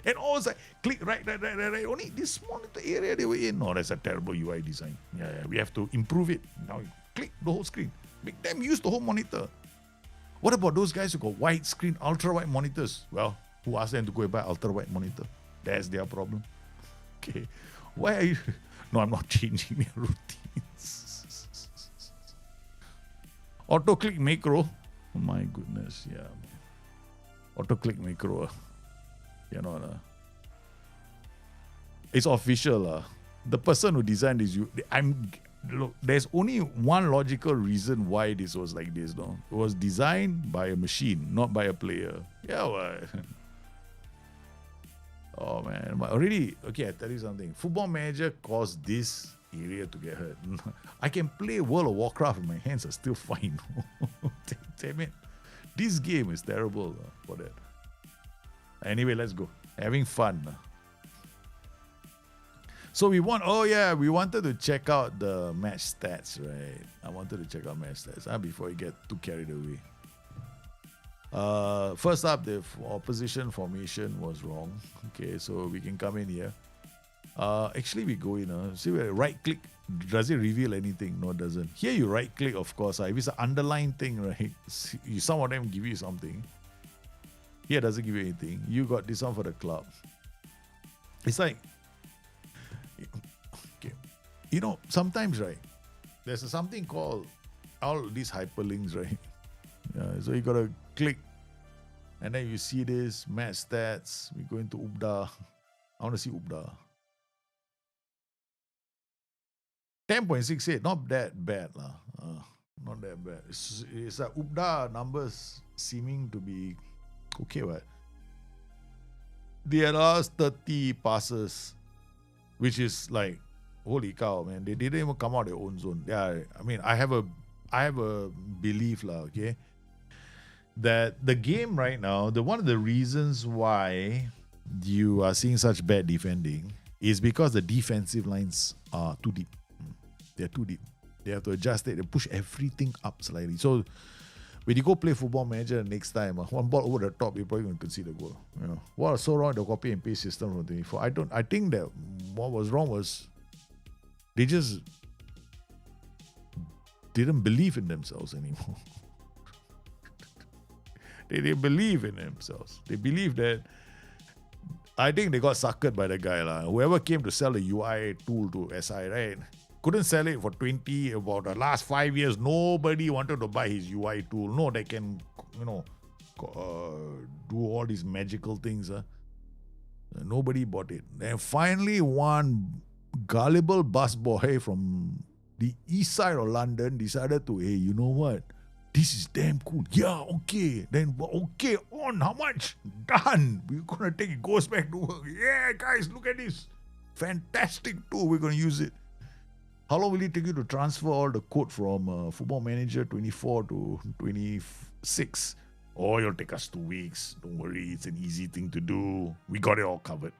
And all was like, click right. Only this small little area they were in. No, that's a terrible UI design. Yeah, we have to improve it. Now you click the whole screen. Make them use the whole monitor. What about those guys who got widescreen, ultra-wide monitors? Well, who asked them to go and buy ultra-wide monitor? That's their problem. Okay. Why are you... No, I'm not changing their routines. Auto-click macro. Oh my goodness, yeah. Auto-click macro. It's official. The person who designed this, look, there's only one logical reason why this was like this, no? It was designed by a machine, not by a player. Yeah, what? Oh, man. But already, okay, I tell you something. Football Manager caused this area to get hurt. I can play World of Warcraft and my hands are still fine. Damn it. This game is terrible for that. Anyway, let's go. Having fun. So we wanted to check out the match stats, right? I wanted to check out match stats before you get too carried away. First up, the opposition formation was wrong. Okay, so we can come in here. Actually, we go in. See where right click. Does it reveal anything? No, it doesn't. Here you right click, of course. If it's an underlined thing, right? Some of them give you something. Here doesn't give you anything. You got this one for the club. It's like, okay, sometimes, right, there's something called all these hyperlinks, right? So you gotta click, and then you see this match stats. We go into UBDA. I want to see UBDA. 10.68, not that bad, not that bad. It's UBDA numbers seeming to be okay, what? They last 30 passes, which is like, holy cow, man. They didn't even come out their own zone. Yeah, I mean, I have a belief, okay, that the game right now, one of the reasons why you are seeing such bad defending is because the defensive lines are too deep. They're too deep. They have to adjust it. They push everything up slightly. So when you go play Football Manager next time, one ball over the top, you're probably going to concede a goal. You know, what was so wrong with the copy and paste system from 24? I think that what was wrong was they just didn't believe in themselves anymore. They didn't believe in themselves. They believe that. I think they got suckered by the guy lah. Whoever came to sell the UI tool to SI, right? Couldn't sell it for about the last 5 years. Nobody wanted to buy his UI tool. No, they can, do all these magical things. Nobody bought it. Then finally, one gullible busboy from the east side of London decided to, hey, you know what? This is damn cool. Yeah, okay. Then, okay, on. How much? Done. We're going to take it. Goes back to work. Yeah, guys, look at this. Fantastic tool. We're going to use it. How long will it take you to transfer all the code from Football Manager 24 to 26? Oh, it'll take us 2 weeks. Don't worry. It's an easy thing to do. We got it all covered.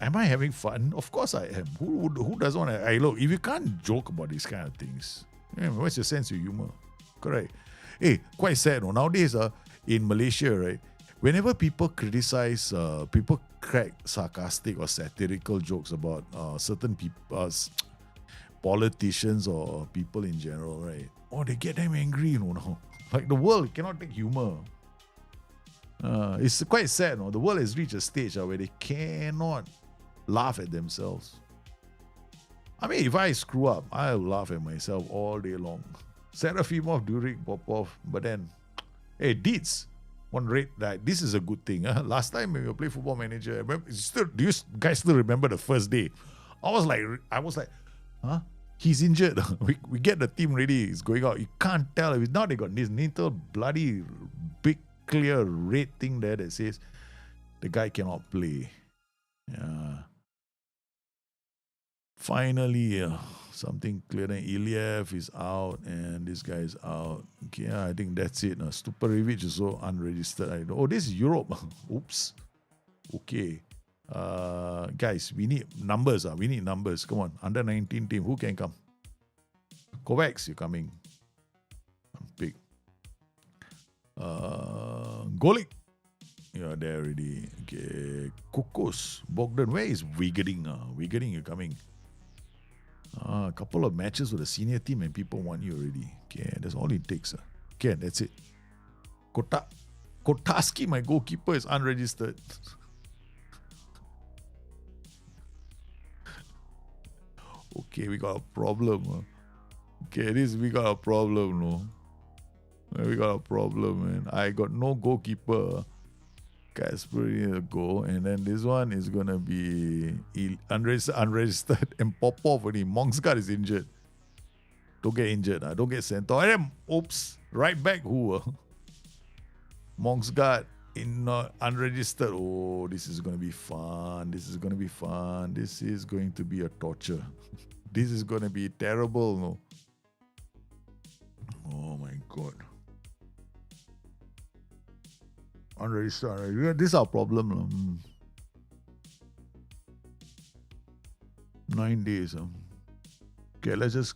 Am I having fun? Of course I am. Who doesn't want to? Look, if you can't joke about these kind of things, what's your sense of humor? Correct. Hey, quite sad. No? Nowadays, in Malaysia, right, whenever people criticize, people crack sarcastic or satirical jokes about certain people, politicians or people in general, right? Oh, they get them angry, now. Like the world cannot take humor. It's quite sad, no? The world has reached a stage where they cannot laugh at themselves. I mean, if I screw up, I'll laugh at myself all day long. Serafimov, Durik, Popov, but then, hey, deeds. One rate that this is a good thing. Last time when we played Football Manager, do you guys still remember the first day? I was like, huh? He's injured. we get the team ready. It's going out. You can't tell. Now they got this little bloody big clear red thing there that says the guy cannot play. Yeah. Finally, something clear. Then Iliev is out and this guy is out. Okay, I think that's it. Stuparivic is so unregistered. This is Europe. Oops. Okay. Guys, we need numbers. We need numbers. Come on. Under 19 team. Who can come? Kovacs, you're coming. Big. Golik. You're there already. Okay. Kokos. Bogdan. Where is Wiggering? Wiggering, you're coming. A couple of matches with the senior team and people want you already. Okay, that's all it takes. Okay, that's it. Kotaski, my goalkeeper, is unregistered. Okay, we got a problem. Okay, we got a problem, no? We got a problem, man. I got no goalkeeper. Kasper go, and then this one is gonna be unregistered, and Popov only. Mongsgard is injured. Don't get injured. Don't get sent off. And then, oops, right back who? Mongsgard in unregistered. Oh, this is gonna be fun. This is going to be a torture. This is gonna be terrible. No. Oh my God. Unregistered. This is our problem. 9 days. Okay, let's just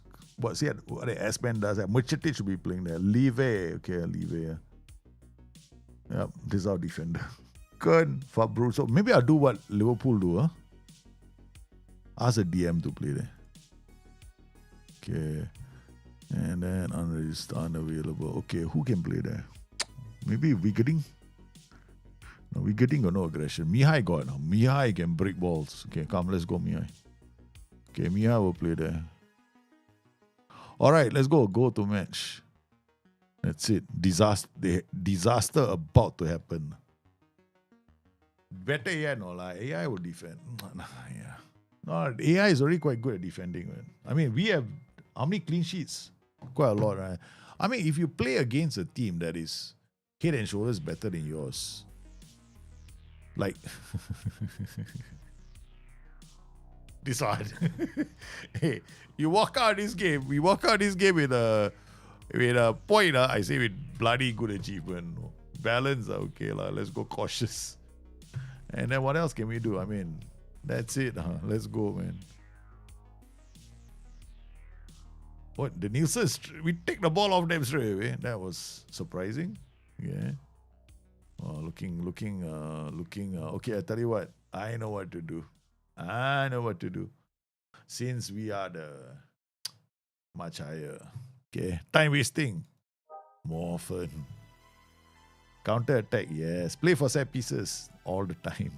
see what the S-Man does. MagyarChic should be playing there. Live. Okay, Live. Yep, this is our defender. Good. Fabro. So maybe I'll do what Liverpool do. Ask a DM to play there. Okay. And then unregistered, unavailable. Okay, who can play there? Maybe Wiggering. No, Wiggering got no aggression. Mihai got. Mihai can break balls. Okay, come, let's go, Mihai. Okay, Mihai will play there. Alright, let's go. Go to match. That's it. Disaster about to happen. Better AI, no, like AI will defend. Yeah. No, AI is already quite good at defending, man. I mean, we have how many clean sheets? Quite a lot, right? I mean, if you play against a team that is head and shoulders better than yours, like this one. Hey, you walk out this game. We walk out this game with a point. I say with bloody good achievement. Balance, okay lah. Let's go cautious. And then what else can we do? I mean, that's it. Let's go, man. What? The Nielsen's, we take the ball off them straight away. That was surprising. Yeah. Oh, looking. Okay, I tell you what. I know what to do. Since we are the much higher. Okay. Time wasting. More fun. Counter attack, yes. Play for set pieces all the time.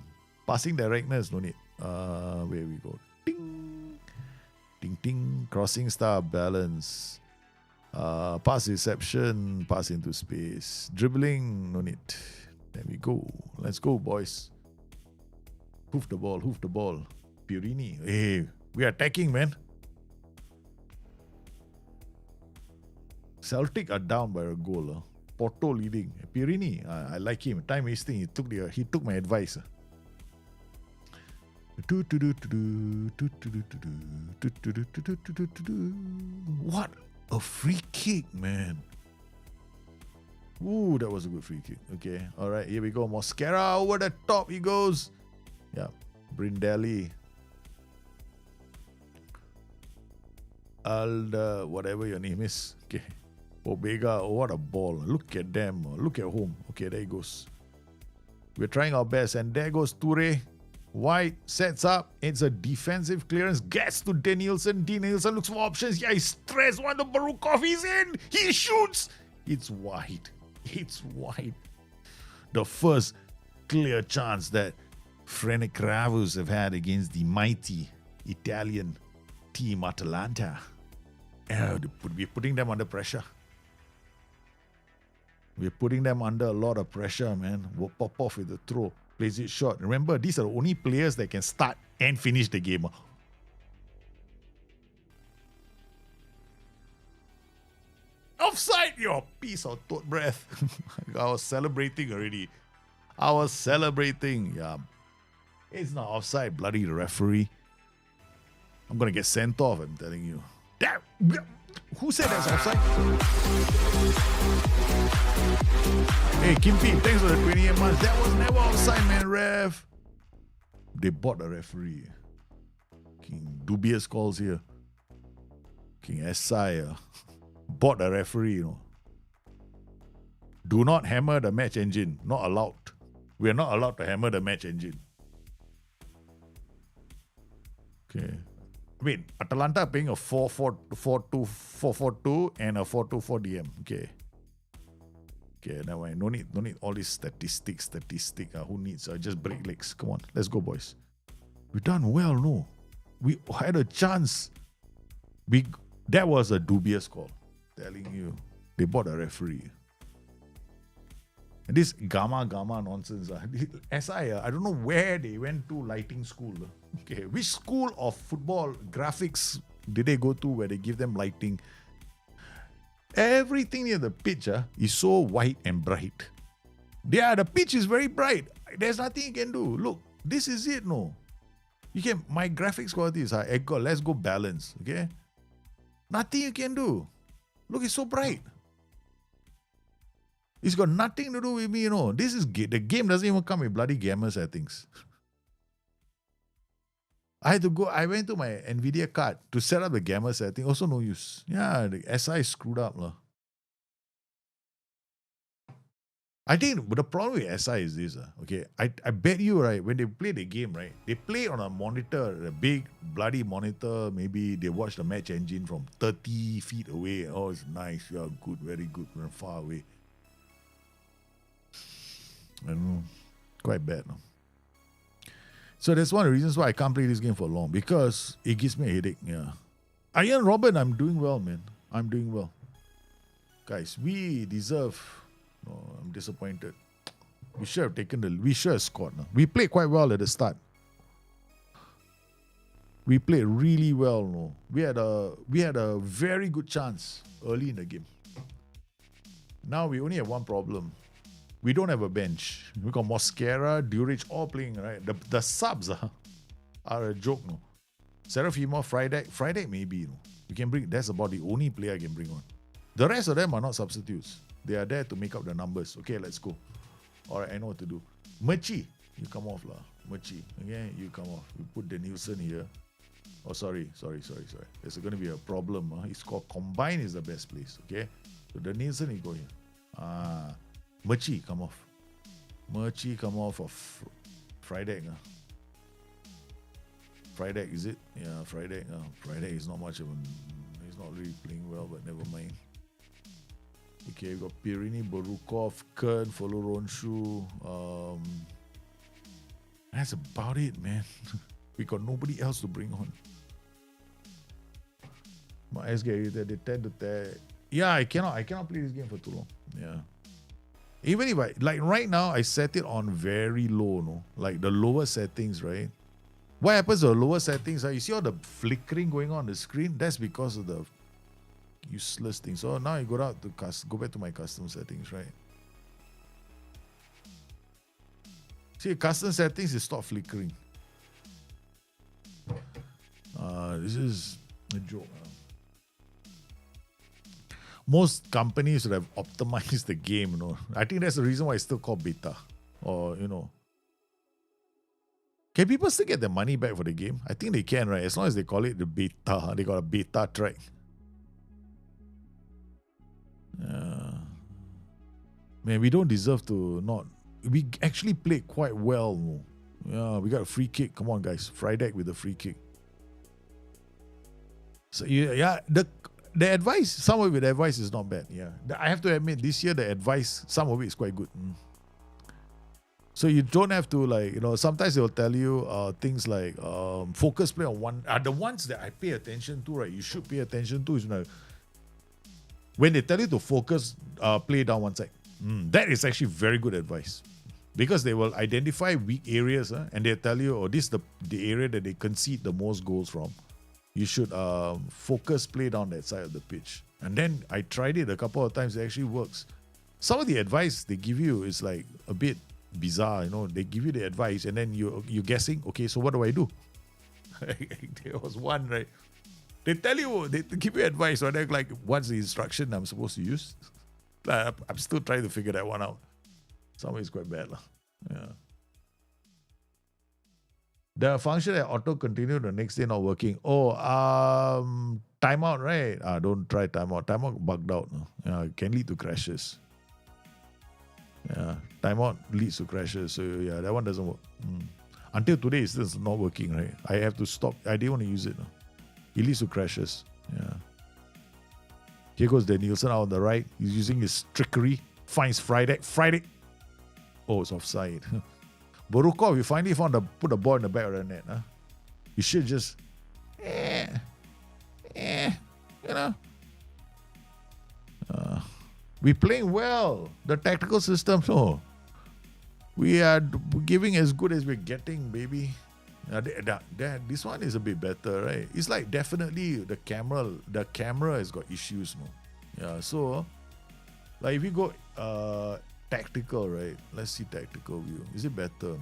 Passing directness, no need. Where we go? Ding. Ding ding. Crossing star balance. Pass reception, pass into space. Dribbling, no need. There we go. Let's go, boys. Hoof the ball. Pirini. Hey, we are attacking, man. Celtic are down by a goal. Porto leading. Pirini, I like him. Time wasting. He took my advice. What a free kick, man. Ooh, that was a good free kick. Okay, all right, here we go. Mosquera over the top he goes. Yeah, Brindelli. Alda, whatever your name is. Okay. Obega, what a ball. Look at them. Look at home. Okay, there he goes. We're trying our best. And there goes Toure. White sets up. It's a defensive clearance. Gets to Danielson. Danielson looks for options. Yeah, he's stressed. Wanda Barukov is in. He shoots. It's wide. The first clear chance that Frenicravus have had against the mighty Italian team Atalanta. We're putting them under pressure. We're putting them under a lot of pressure, man. We'll pop off with the throw. Plays it short. Remember, these are the only players that can start and finish the game. Offside, your piece of thought breath. I was celebrating already. Yeah. It's not offside, bloody referee. I'm going to get sent off, I'm telling you. Damn. Who said that's offside? Hey, Kimpi, thanks for the 28 months. That was never offside, man, ref. They bought a referee. King dubious calls here. King SI bought a referee, you know. Do not hammer the match engine. Not allowed. We are not allowed to hammer the match engine. Okay. I mean, Atalanta paying a 4-4-2 and a 4-2-4 DM. Okay. Okay, now no need all these statistics. Who needs? Just break legs. Come on, let's go, boys. We done well, no? We had a chance. That was a dubious call. Telling you, they bought a referee. And this gamma nonsense. SI, I don't know where they went to lighting school. Okay, which school of football graphics did they go to where they give them lighting? Everything near the pitch is so white and bright. The pitch is very bright. There's nothing you can do. Look, this is it, no. My graphics quality is high. Let's go balance, okay? Nothing you can do. Look, it's so bright. It's got nothing to do with me, you know. The game doesn't even come with bloody gamma settings. I went to my NVIDIA card to set up the gamma setting. Also no use. Yeah, the SI screwed up. I think the problem with SI is this. Okay, I bet you, right, when they play the game, right, they play on a monitor, a big bloody monitor. Maybe they watch the match engine from 30 feet away. Oh, it's nice. Yeah, good, very good. From far away. I don't know. Quite bad. No? So that's one of the reasons why I can't play this game for long, because it gives me a headache. Yeah. Iron Robin, I'm doing well, man. I'm doing well. Guys, we deserve. Oh, I'm disappointed. We should have scored. No? We played quite well at the start. We played really well. No? We had a very good chance early in the game. Now we only have one problem. We don't have a bench. We got Mosquera, Duric, all playing, right? The subs are a joke, no? Serafimo, Friday maybe, no? You can bring, that's about the only player I can bring on. The rest of them are not substitutes. They are there to make up the numbers. Okay, let's go. All right, I know what to do. Machi. You come off lah. Machi. Okay, you come off. You put the Nielsen here. Oh, sorry. There's going to be a problem. It's called combine is the best place. Okay, so the Nielsen you go here. Machi come off. Machi come off of Friday. Friday is it? Yeah, Friday. Friday is not much of he's not really playing well, but never mind. Okay, we've got Pirini, Borukov, Kern, follow Ronshu. That's about it, man. We got nobody else to bring on. My eyes get irritated. They tend to tear. Yeah, I cannot play this game for too long. Yeah. Even if like right now, I set it on very low, no? Like the lower settings, right? What happens to the lower settings? You see all the flickering going on the screen? That's because of the useless thing. So now I go back to my custom settings, right? See, custom settings is stop flickering. This is a joke. Most companies would have optimized the game, you know. I think that's the reason why it's still called beta. Or, you know. Can people still get their money back for the game? I think they can, right? As long as they call it the beta. They got a beta track. Man, we don't deserve to not. We actually played quite well. No? Yeah, we got a free kick. Come on, guys. Friday with a free kick. So, yeah, the advice, some of it, the advice is not bad. Yeah, I have to admit, this year, the advice, some of it is quite good. So you don't have to, like, you know, sometimes they'll tell you things like focus play on one. The ones that I pay attention to, right, you should pay attention to is, you know, when they tell you to focus, play down one side. That is actually very good advice. Because they will identify weak areas and they'll tell you, oh, this is the area that they concede the most goals from. You should focus play down that side of the pitch. And then I tried it a couple of times. It actually works. Some of the advice they give you is like a bit bizarre. You know, they give you the advice and then you're guessing, okay, so what do I do? There was one, right? They tell you, they give you advice, right? They're like, what's the instruction I'm supposed to use? I'm still trying to figure that one out. Some way it's quite bad. Yeah. The function that auto continue the next day not working. Oh, timeout, right? Don't try timeout. Timeout bugged out. No? It can lead to crashes. Yeah, timeout leads to crashes. So yeah, that one doesn't work. Until today, it's still not working, right? I have to stop. I didn't want to use it. No? It leads to crashes. Yeah. Here goes the Nielsen out on the right. He's using his trickery. Finds Friday. Oh, it's offside. Borukov, you finally put the ball in the back of the net. You should just, you know. We're playing well. The tactical system, no. We are giving as good as we're getting, baby. This one is a bit better, right? It's like definitely the camera has got issues, no. Yeah, so like if you go tactical, right? Let's see tactical view. Is it better? No?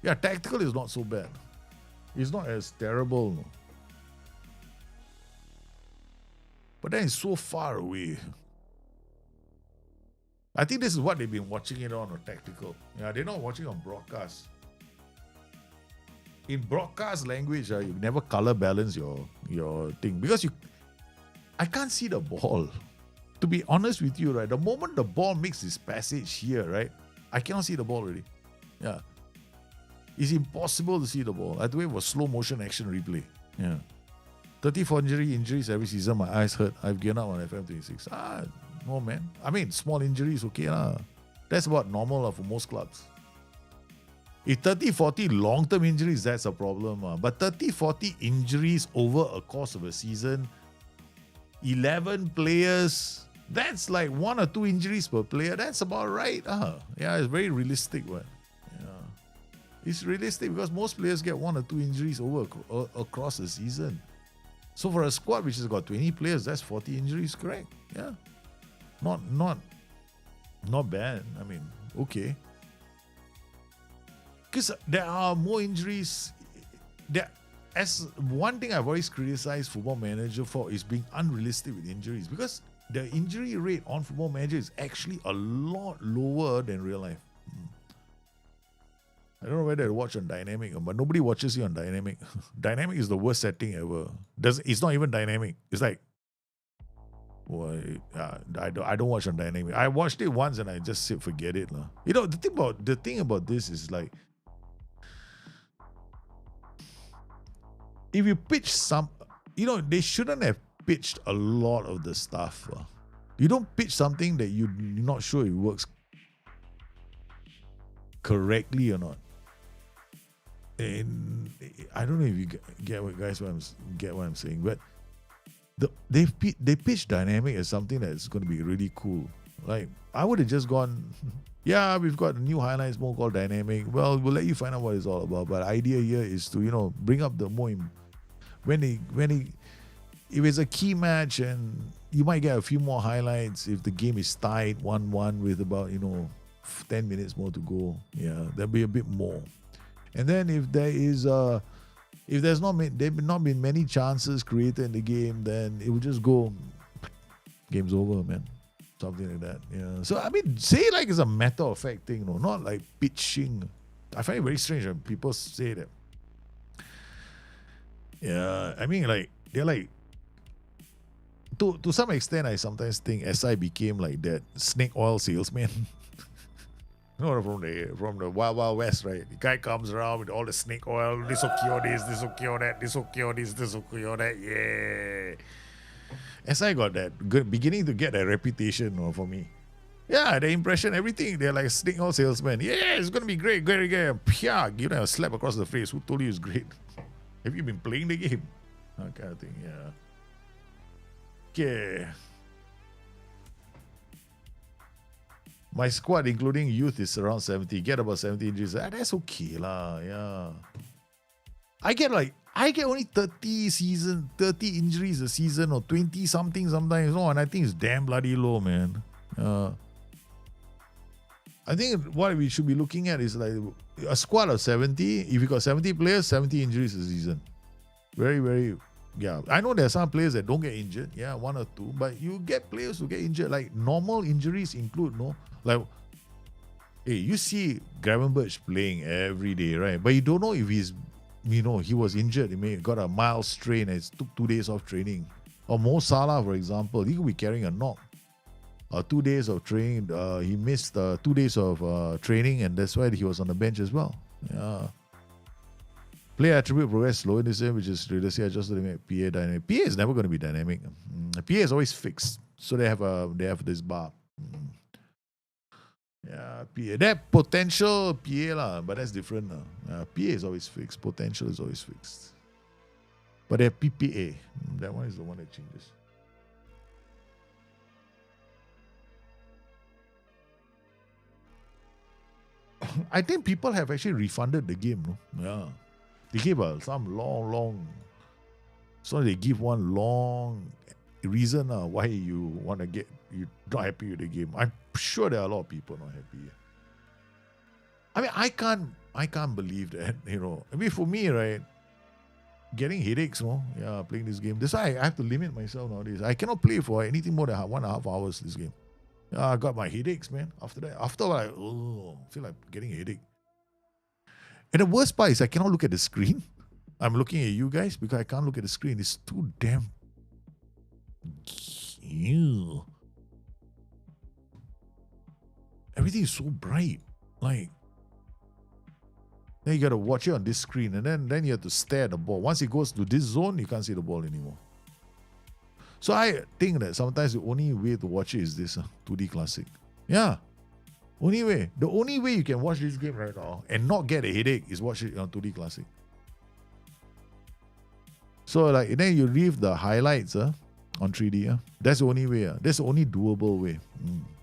Yeah, tactical is not so bad. It's not as terrible, no. But then it's so far away. I think this is what they've been watching it on tactical. Yeah, they're not watching on broadcast. In broadcast language, you never color balance your thing because I can't see the ball. To be honest with you, right, the moment the ball makes this passage here, right, I cannot see the ball already. Yeah. It's impossible to see the ball. I have to wait for slow motion action replay. Yeah. 34 injuries every season, my eyes hurt. I've given up on FM26. No, man. I mean, small injuries, okay. That's about normal for most clubs. If 30, 40 long-term injuries, that's a problem. But 30, 40 injuries over a course of a season, 11 players, that's like 1 or 2 injuries per player. That's about right. Yeah, it's very realistic. Yeah. It's realistic because most players get 1 or 2 injuries across a season. So for a squad which has got 20 players, that's 40 injuries, correct? Yeah. Not bad. I mean, okay. Because there are more injuries. As one thing I've always criticized Football Manager for is being unrealistic with injuries, because the injury rate on Football Manager is actually a lot lower than real life. I don't know whether to watch on dynamic, but nobody watches it on dynamic. Dynamic is the worst setting ever. It's not even dynamic. It's like, well, I don't watch on dynamic. I watched it once and I just said forget it lah. You know, the thing about this is like, if you pitch some, you know, they shouldn't have pitched a lot of the stuff. You don't pitch something that you're not sure it works correctly or not. And I don't know if you get what I'm saying, but they pitch dynamic as something that's going to be really cool. Like, I would have just gone, yeah, we've got a new highlights mode called dynamic. Well, we'll let you find out what it's all about. But the idea here is to, you know, bring up the more if it's a key match, and you might get a few more highlights if the game is tied 1-1 with about, you know, 10 minutes more to go. Yeah, there'll be a bit more. And then if there's not been many chances created in the game, then it will just go, game's over, man. Something like that. Yeah. So I mean, say like it's a matter of fact thing, no, not like pitching. I find it very strange when people say that. Yeah, I mean, like, they're like, to some extent, I sometimes think SI became like that snake oil salesman. You know, from the Wild Wild West, right? The guy comes around with all the snake oil. This will cure this will cure that, this will cure this will cure that. Yeah. SI got that beginning to get that reputation for me. Yeah, the impression, everything, they're like snake oil salesmen. Yeah, it's gonna be great. Pia, you know, a slap across the face. Who told you it's great? Have you been playing the game? That kind of thing, yeah. Okay. My squad, including youth, is around 70. Get about 70 injuries. That's okay lah. Yeah. I get only 30 injuries a season, or 20 something sometimes. No, and I think it's damn bloody low, man. I think what we should be looking at is like a squad of 70. If you got 70 players, 70 injuries a season. Very, very. Yeah, I know there are some players that don't get injured. Yeah, one or two. But you get players who get injured. Like, normal injuries include, no? Like, hey, you see Gravenberch playing every day, right? But you don't know if he's, you know, he was injured. He may have got a mild strain and it took 2 days off training. Or Mo Salah, for example, he could be carrying a knock. 2 days of training. He missed 2 days of training, and that's why he was on the bench as well. Yeah. Player attribute progress slow in this game, which is ridiculously adjusted to make PA dynamic. PA is never going to be dynamic. PA is always fixed, so they have this bar. Yeah, PA. That potential PA lah, but that's different. PA is always fixed. Potential is always fixed. But they have PPA. That one is the one that changes. I think people have actually refunded the game, no? Yeah. They gave some long. So they give one long reason why you're not happy with the game. I'm sure there are a lot of people not happy. I mean, I can't believe that, you know. I mean, for me, right, getting headaches, no? Yeah, playing this game. That's why I have to limit myself nowadays. I cannot play for anything more than 1.5 hours this game. I got my headaches, man. After I feel like getting a headache. And the worst part is I cannot look at the screen. I'm looking at you guys because I can't look at the screen. It's too damn. Ew. Everything is so bright. Like, then you gotta watch it on this screen, and then you have to stare at the ball. Once it goes to this zone, you can't see the ball anymore. So I think that sometimes the only way to watch it is this 2D Classic. Yeah. The only way you can watch this game right now and not get a headache is watch it on 2D Classic. So like, and then you leave the highlights on 3D. That's the only way. That's the only doable way.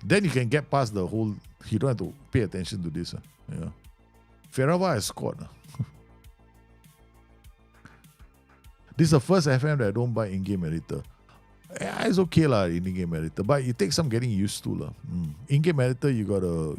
Then you can get past the whole, you don't have to pay attention to this. Yeah. Ferrava has scored. This is the first FM that I don't buy in-game editor. Yeah, it's okay lah, in-game editor, but it takes some getting used to lah. In-game editor, you gotta.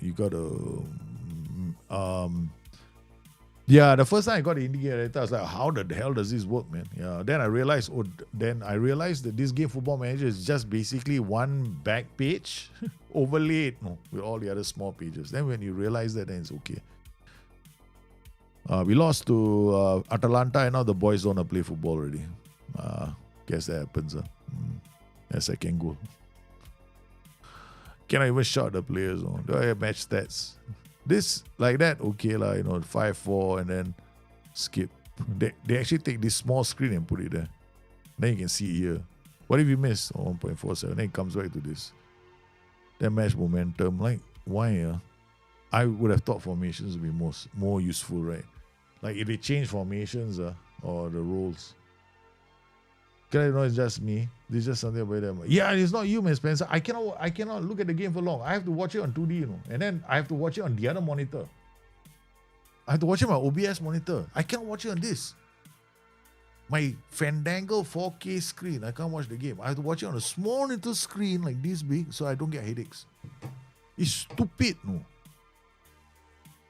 Yeah, the first time I got the in-game editor, I was like, how the hell does this work, man? Yeah. Then I realized, that this game Football Manager is just basically one back page overlaid with all the other small pages. Then when you realize that, then it's okay. We lost to Atalanta, and now the boys don't want to play football already. Guess that happens. That's second goal. Cannot even shout the players. Do I have match stats? This, like that, okay, 5-4, and then skip. They actually take this small screen and put it there. Then you can see here. What if you miss? 1.47. Then it comes back to this. That match momentum. Like, why? I would have thought formations would be more useful, right? Like if they change formations or the roles. Can I know it's just me? There's just something about them. Yeah, it's not you, man, Spencer. I cannot look at the game for long. I have to watch it on 2D, and then I have to watch it on the other monitor. I have to watch it on my OBS monitor. I can't watch it on this. My Fandango 4K screen, I can't watch the game. I have to watch it on a small little screen like this big so I don't get headaches. It's stupid, no.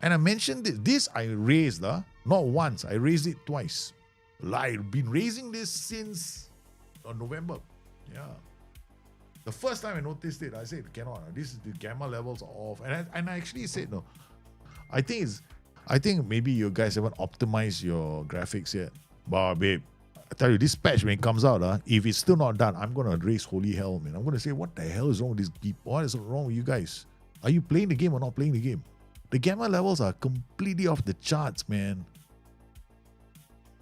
And I mentioned this. This I raised, not once. I raised it twice. I've been raising this since November. Yeah. The first time I noticed it, I said, cannot. The gamma levels are off. And I actually said, no. I think maybe you guys haven't optimized your graphics yet. But babe, I tell you, this patch when it comes out, if it's still not done, I'm gonna raise holy hell, man. I'm gonna say, what the hell is wrong with these people? What is wrong with you guys? Are you playing the game or not playing the game? The gamma levels are completely off the charts, man.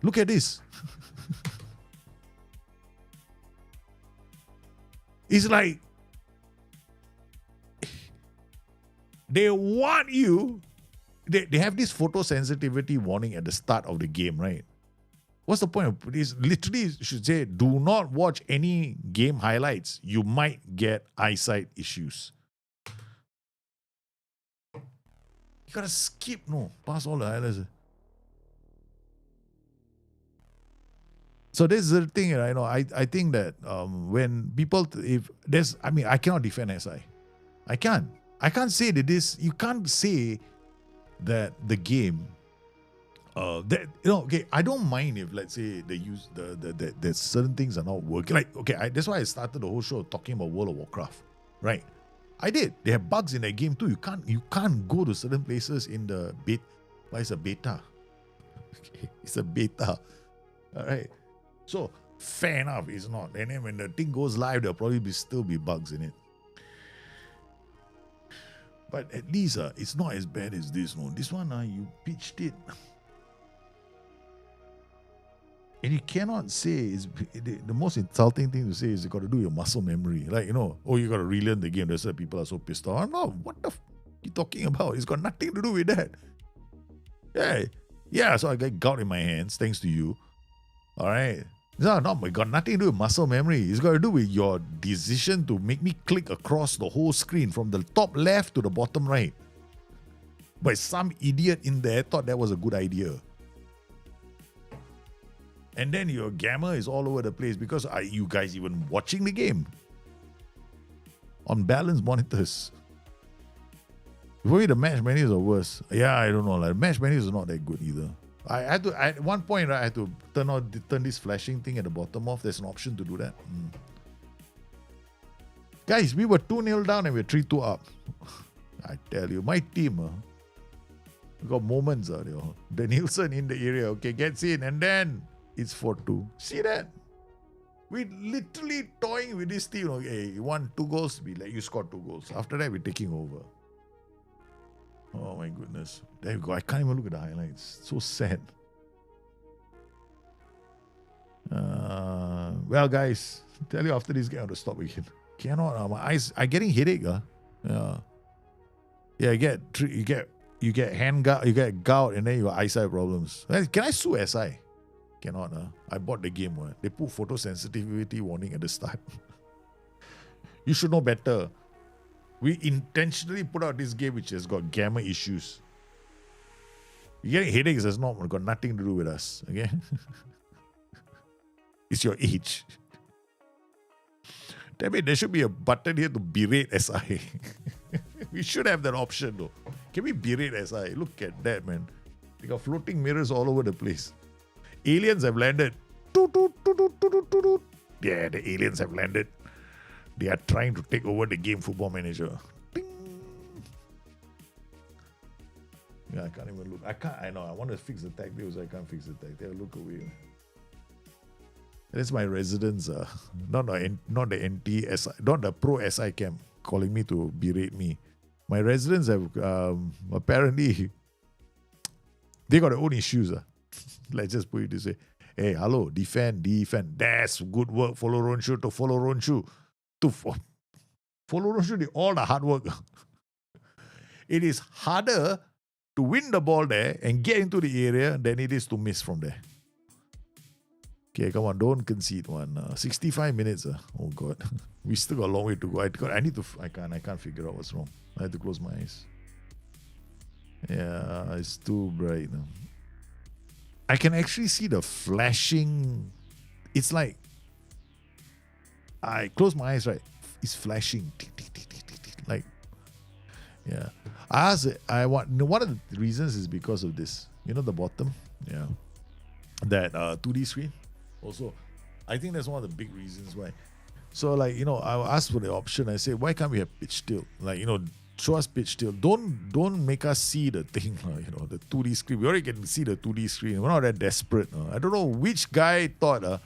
Look at this. It's like they want you. They have this photosensitivity warning at the start of the game, right? What's the point of this? Literally should say, do not watch any game highlights. You might get eyesight issues. You gotta skip, past all the highlights. So this is the thing, I think that when people, I cannot defend SI. I can't say that you can't say that the game, okay, I don't mind if, let's say, they use that certain things are not working. Like, okay, that's why I started the whole show talking about World of Warcraft, right? I did. They have bugs in that game too. You can't go to certain places in the beta. Why is a beta? Okay, it's a beta. All right. So fair enough, it's not. And then when the thing goes live, there'll probably still be bugs in it. But at least it's not as bad as this one. This one, you pitched it. And you cannot say, the most insulting thing to say is you got to do your muscle memory. Like, you got to relearn the game. That's why people are so pissed off. No, what the you talking about? It's got nothing to do with that. Yeah, so I got gout in my hands, thanks to you. All right. It got nothing to do with muscle memory. It's got to do with your decision to make me click across the whole screen from the top left to the bottom right. But some idiot in there thought that was a good idea. And then your gamma is all over the place because are you guys even watching the game? On balanced monitors. For me, the match menus are worse. Yeah, I don't know. Like, match menus are not that good either. I had to, at one point, I had to turn this flashing thing at the bottom off. There's an option to do that. Guys, we were 2-0 down and we're 3-2 up. I tell you, my team, we got moments. The Nielsen in the area, okay, gets in and then it's 4-2. See that? We literally toying with this team. Okay, you want 2 goals, we let you score 2 goals. After that, we're taking over. Oh my goodness. There you go. I can't even look at the highlights. So sad. Well, guys, tell you after this game, I have to stop again. Cannot. My eyes are getting headache. Yeah. Yeah, you get hand gout, you get gout, and then you got eyesight problems. Can I sue SI? Cannot. I bought the game. They put photosensitivity warning at the start. You should know better. We intentionally put out this game which has got gamma issues. You getting headaches has got nothing to do with us. Okay? It's your age. Damn it, there should be a button here to berate SI. We should have that option though. Can we berate SI? Look at that, man. They got floating mirrors all over the place. Aliens have landed. Yeah, the aliens have landed. They are trying to take over the game, Football Manager. Ding. Yeah, I can't even look. I know. I want to fix the tactics. I can't fix the tactics. I'll look away. That's my residence. Not the NT-SI, not the pro SI camp calling me to berate me. My residents have apparently they got their own issues. Let's just put it this way. Hey, hello, defend. That's good work. Follow Ronshu to follow Ronshu. Follow Ronshu did all the hard work. It is harder to win the ball there and get into the area than it is to miss from there. Okay, come on, don't concede one. 65 minutes. Oh God, we still got a long way to go. I can't figure out what's wrong. I had to close my eyes. Yeah, it's too bright. I can actually see the flashing. It's like I close my eyes, right? It's flashing. Like, yeah. One of the reasons is because of this. You know the bottom? Yeah. That 2D screen. Also, I think that's one of the big reasons why. So, like, I asked for the option. I said, why can't we have pitch tilt? Like, show us pitch tilt. Don't make us see the thing, the 2D screen. We already can see the 2D screen. We're not that desperate. I don't know which guy thought,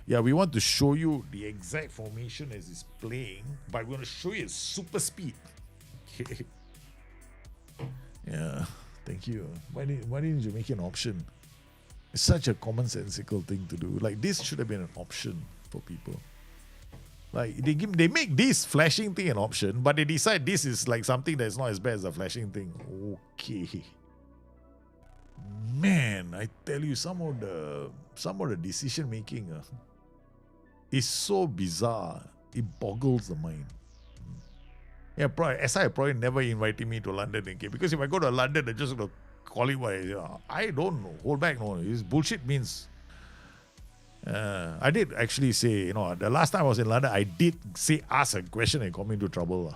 we want to show you the exact formation as it's playing, but we want to show you at super speed. Okay. Yeah, thank you. Why didn't you make it an option? It's such a commonsensical thing to do. Like, this should have been an option for people. Like, they make this flashing thing an option, but they decide this is like something that's not as bad as the flashing thing. Okay. Man, I tell you, some of the decision making is so bizarre. It boggles the mind. Yeah, SI probably never invited me to London again, because if I go to London, they're just going to call it what I don't know. Hold back, no. This bullshit means. I did actually say, the last time I was in London, I did ask a question and got me into trouble.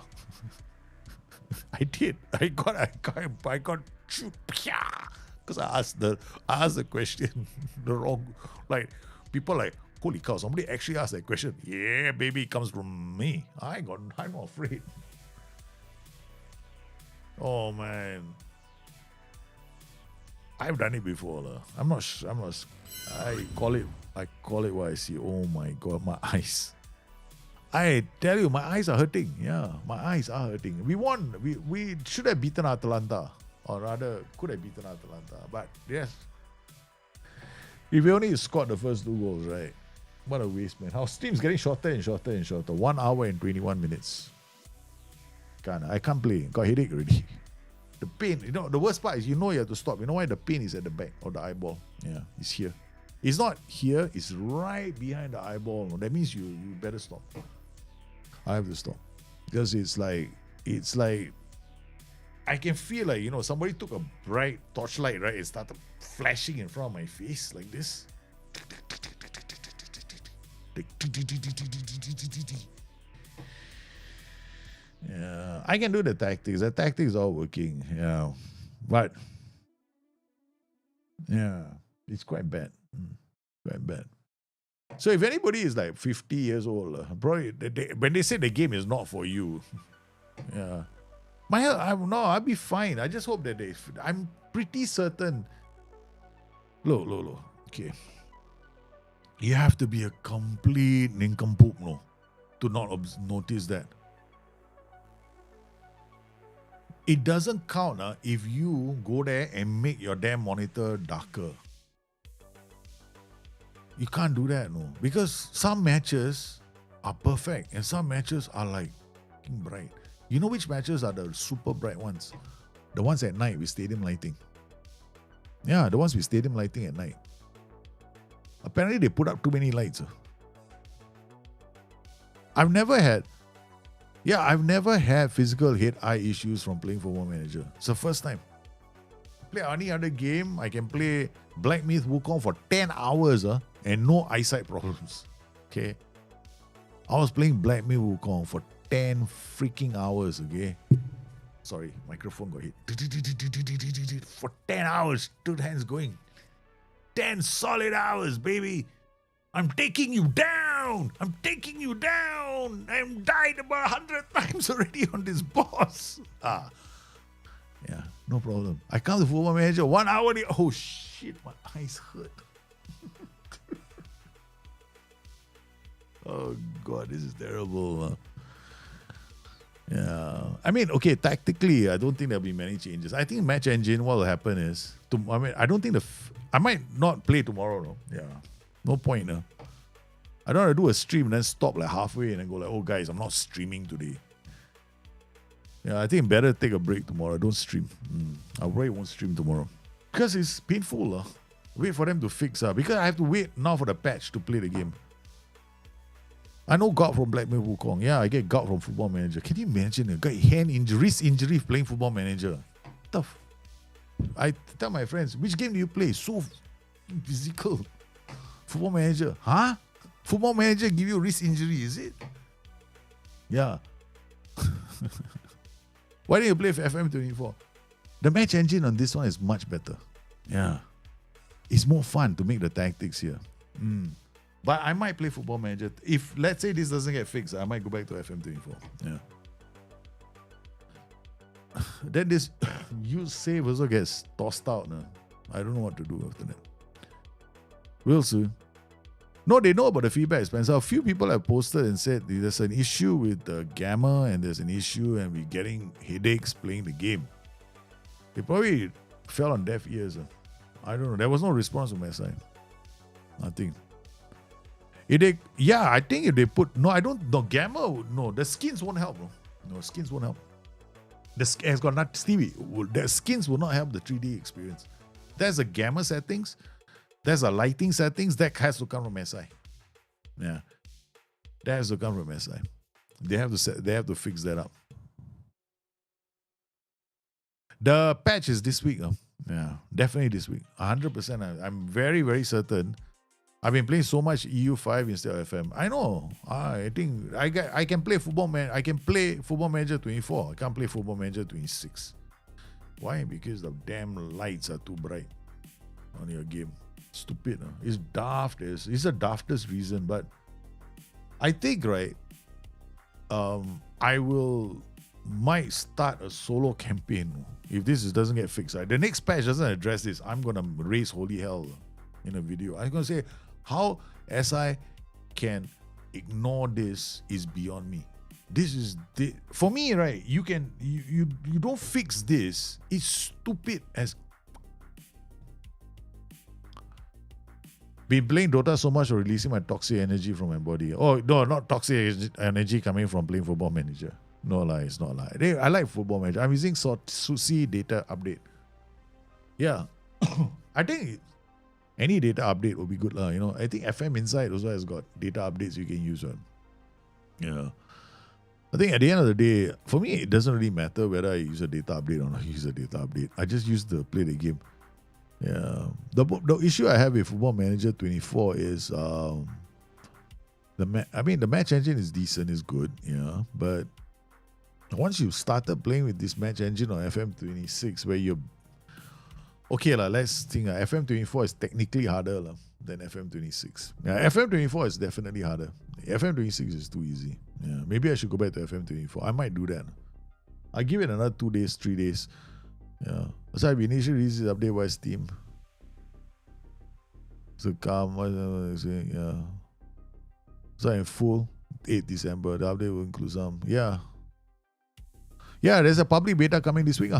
I did. I got shoot because I asked the question the wrong. Like, people like, holy cow, somebody actually asked that question. Yeah, baby, it comes from me. I'm not afraid. Oh man, I've done it before. I'm not. I call it what I see. Oh my God, my eyes. I tell you, my eyes are hurting. Yeah, my eyes are hurting. We won. We should have beaten Atalanta, or rather, could have beaten Atalanta. But yes, if we only scored the first 2 goals, right? What a waste, man. Our stream's getting shorter and shorter and shorter. 1 hour and 21 minutes. I can't play. Got headache already. The pain, the worst part is you have to stop. You know why? The pain is at the back of the eyeball. Yeah, it's here. It's not here, it's right behind the eyeball. That means you better stop. I have to stop. Because it's like I can feel like, somebody took a bright torchlight, right? It started flashing in front of my face like this. Yeah, I can do the tactics. The tactics are working. Yeah, but yeah, it's quite bad. Quite bad. So if anybody is like 50 years old, probably when they say the game is not for you, yeah, I'll be fine. I just hope that I'm pretty certain. Look. Okay, you have to be a complete nincompoop, to not notice that. It doesn't count if you go there and make your damn monitor darker. You can't do that, no. Because some matches are perfect and some matches are like bright. You know which matches are the super bright ones? The ones at night with stadium lighting. Yeah, the ones with stadium lighting at night. Apparently they put up too many lights. I've never had physical head-eye issues from playing Football Manager. It's the first time. Play any other game, I can play Black Myth Wukong for 10 hours and no eyesight problems. Okay? I was playing Black Myth Wukong for 10 freaking hours, okay? Sorry, microphone got hit. For 10 hours, 2 hands going. 10 solid hours, baby. I'm taking you down. I've died about 100 times already on this boss. Yeah. No problem. I come to Football Manager 1 hour. Oh shit, my eyes hurt. Oh god, this is terrible. Yeah, I mean, okay, tactically, I don't think there'll be many changes. I think match engine, what will happen is, I don't think I might not play tomorrow. No, yeah, no point. No, I don't want to do a stream and then stop like halfway and then go like, oh guys, I'm not streaming today. Yeah, I think better take a break tomorrow. Don't stream. I probably won't stream tomorrow because it's painful. Wait for them to fix. Because I have to wait now for the patch to play the game. I know God from Black Myth Wukong. Yeah, I get God from Football Manager. Can you imagine a guy hand injury, wrist injury playing Football Manager? Tough. I tell my friends, which game do you play? So physical. Football Manager. Huh? Football Manager give you wrist injury, is it? Yeah. Why don't you play for FM24? The match engine on this one is much better. Yeah. It's more fun to make the tactics here. But I might play Football Manager. If, let's say, this doesn't get fixed, I might go back to FM24. Yeah. Then this use save also gets tossed out. No? I don't know what to do after that. We'll see. No, they know about the feedback, Spencer. A few people have posted and said there's an issue with the gamma and there's an issue and we're getting headaches playing the game. They probably fell on deaf ears. I don't know. There was no response from my side. Nothing. Yeah, I think if they put... No, gamma... No, the skins won't help, bro. No, skins won't help. It's got not... Stevie, the skins will not help the 3D experience. There's a gamma settings. There's a lighting settings. That has to come from SI. Yeah. That has to come from SI. They have to fix that up. The patch is this week. Yeah, definitely this week. 100%. I'm very, very certain. I've been playing so much EU5 instead of FM. I know. I think I can play I can play Football Manager 24. I can't play Football Manager 26. Why? Because the damn lights are too bright on your game. Stupid. It's daft. It's the daftest reason. But I think, right, I might start a solo campaign if this doesn't get fixed. Right? The next patch doesn't address this. I'm going to raise holy hell in a video. I'm going to say how SI can ignore this is beyond me. For me, right? You don't fix this. It's stupid as. Been playing Dota so much or releasing my toxic energy from my body. Oh no, not toxic energy coming from playing Football Manager. No lie, it's not lie. I like Football Manager. I'm using Susi data update. Yeah, I think any data update will be good lah. I think FM Insight also has got data updates you can use on. Yeah, I think at the end of the day, for me, it doesn't really matter whether I use a data update or not use a data update. I just use to play the game. Yeah, the issue I have with Football Manager 24 is the match engine is decent, is good, yeah, but once you started playing with this match engine on FM26, where you're okay lah, let's think FM24 is technically harder lah than FM26. Yeah, FM24 is definitely harder. FM26 is too easy. Yeah, maybe I should go back to FM24. I might do that. I give it another 2 days, 3 days. Yeah. So I've initially released this update by Steam. So yeah. So in full 8 December. The update will include some. Yeah. Yeah, there's a public beta coming this week.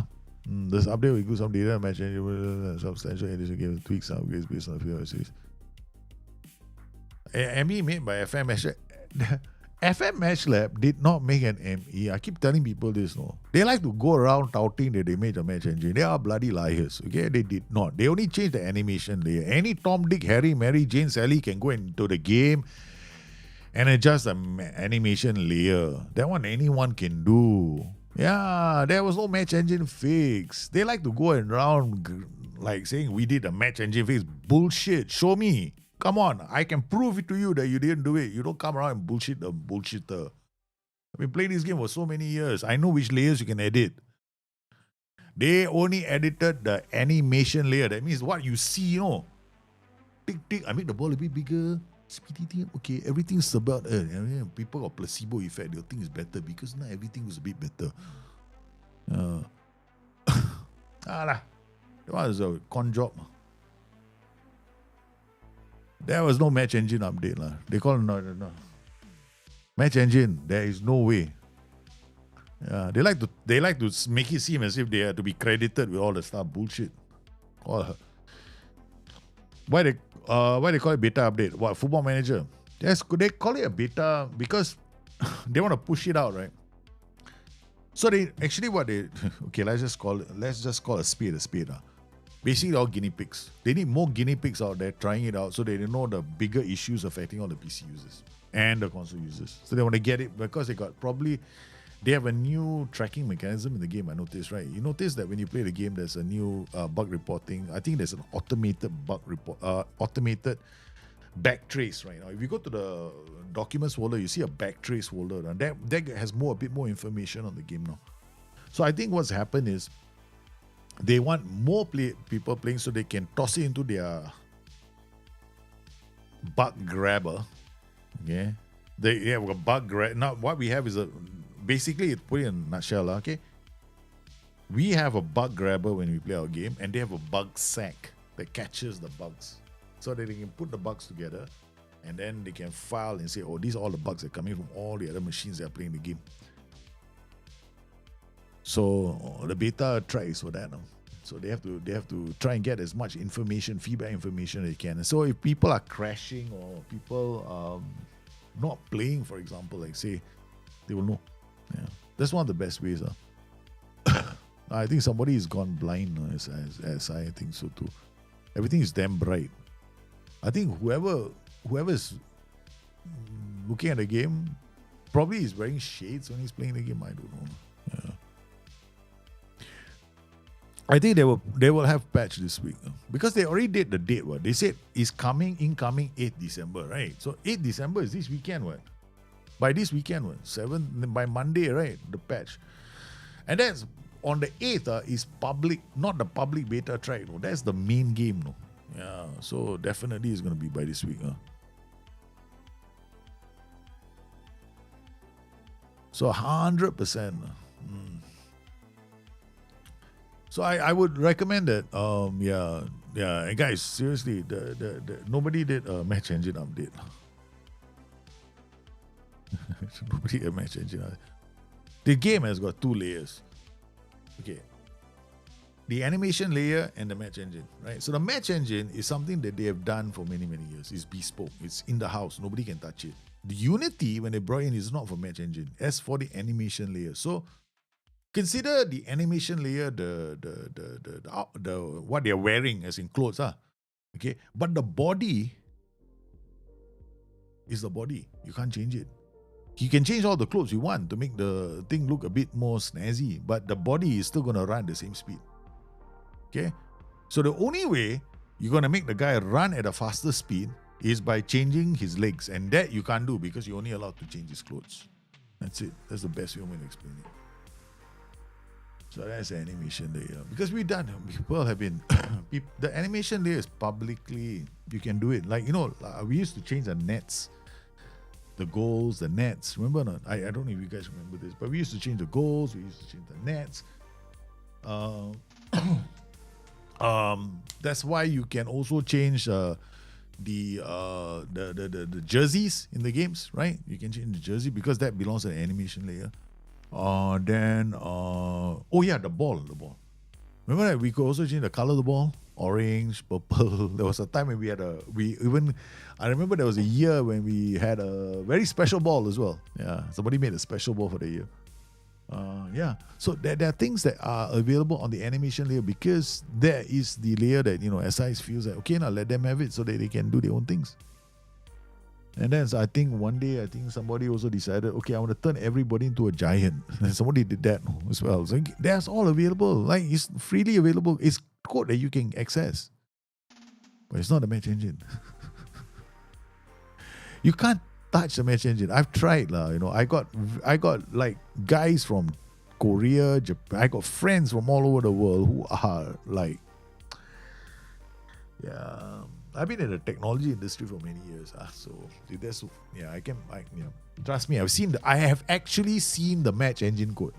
This update will include some data match and substantial additional game tweaks and upgrades based on a few series. ME made by FM Match Lab. FM Match Lab did not make an ME. I keep telling people this, no. They like to go around touting that they made a match engine. They are bloody liars, okay? They did not. They only changed the animation layer. Any Tom, Dick, Harry, Mary, Jane, Sally can go into the game and adjust the animation layer. That one anyone can do. Yeah, there was no match engine fix. They like to go around like saying we did a match engine fix. Bullshit. Show me. Come on, I can prove it to you that you didn't do it. You don't come around and bullshit the bullshitter. I've been playing this game for so many years. I know which layers you can edit. They only edited the animation layer. That means what you see, Tick, tick, I make the ball a bit bigger. Speedy, okay, everything's about people got placebo effect. They'll think it's better because now everything was a bit better. That was a con job. There was no match engine update. They call it no. Match engine, there is no way. Yeah, they like to make it seem as if they have to be credited with all the stuff. Bullshit. Why they call it beta update? What, Football Manager? Yes, they call it a beta because they want to push it out, right? So they actually okay, let's just call a spade a spade. Basically all guinea pigs. They need more guinea pigs out there trying it out so they know the bigger issues affecting all the PC users and the console users. So they want to get it because they have a new tracking mechanism in the game, I noticed, right? You notice that when you play the game, there's a new bug reporting. I think there's an automated bug report, automated backtrace right now. If you go to the documents folder, you see a backtrace folder. And that has a bit more information on the game now. So I think what's happened is they want more people playing so they can toss it into their bug grabber. Okay, they have a bug grab. Now what we have is basically, put it in a nutshell, okay? We have a bug grabber when we play our game, and they have a bug sack that catches the bugs. So that they can put the bugs together, and then they can file and say, oh, these are all the bugs that are coming from all the other machines that are playing the game. So the beta tries for that now. So they have to try and get as much information, feedback information as they can. And so if people are crashing or people not playing, for example, like say, they will know. Yeah, that's one of the best ways. I think somebody has gone blind, as I think so too. Everything is damn bright. I think whoever's looking at the game probably is wearing shades when he's playing the game. I don't know. Yeah. I think they will have patch this week because they already did the date. What they said is incoming 8th December, right? So 8th December is this weekend, what? By this weekend, by Monday, right? The patch. And that's on the 8th is public, not the public beta track. No? That's the main game. No? Yeah, so definitely it's going to be by this week. So 100%. So I would recommend that. And guys, seriously, the nobody did a match engine update. Nobody a match engine. The game has got 2 layers. Okay. The animation layer and the match engine, right? So the match engine is something that they have done for many, many years. It's bespoke. It's in the house. Nobody can touch it. The Unity, when they brought in, is not for match engine. As for the animation layer. So consider the animation layer the what they're wearing as in clothes. Okay. But the body is the body. You can't change it. You can change all the clothes you want to make the thing look a bit more snazzy, but the body is still going to run at the same speed. Okay? So the only way you're going to make the guy run at a faster speed is by changing his legs. And that you can't do because you're only allowed to change his clothes. That's it. That's the best way I'm going to explain it. So that's the animation layer. Because people have been, the animation layer is publicly, you can do it. Like, we used to change the nets. The goals, the nets. Remember not? I don't know if you guys remember this, but we used to change the goals, we used to change the nets. That's why you can also change the jerseys in the games, right? You can change the jersey because that belongs to the animation layer. The ball. Remember that we could also change the color of the ball? Orange, purple. There was a time when I remember there was a year when we had a very special ball as well. Yeah, somebody made a special ball for the year. So there are things that are available on the animation layer because there is the layer that, SIs feels like, okay, now let them have it so that they can do their own things. And then I think one day, somebody also decided, okay, I want to turn everybody into a giant. And somebody did that as well. So that's all available. Like, it's freely available. It's code that you can access. But it's not a match engine. You can't touch the match engine. I've tried. I got like guys from Korea, Japan. I got friends from all over the world who are like, I've been in the technology industry for many years. Trust me, I have actually seen the match engine code.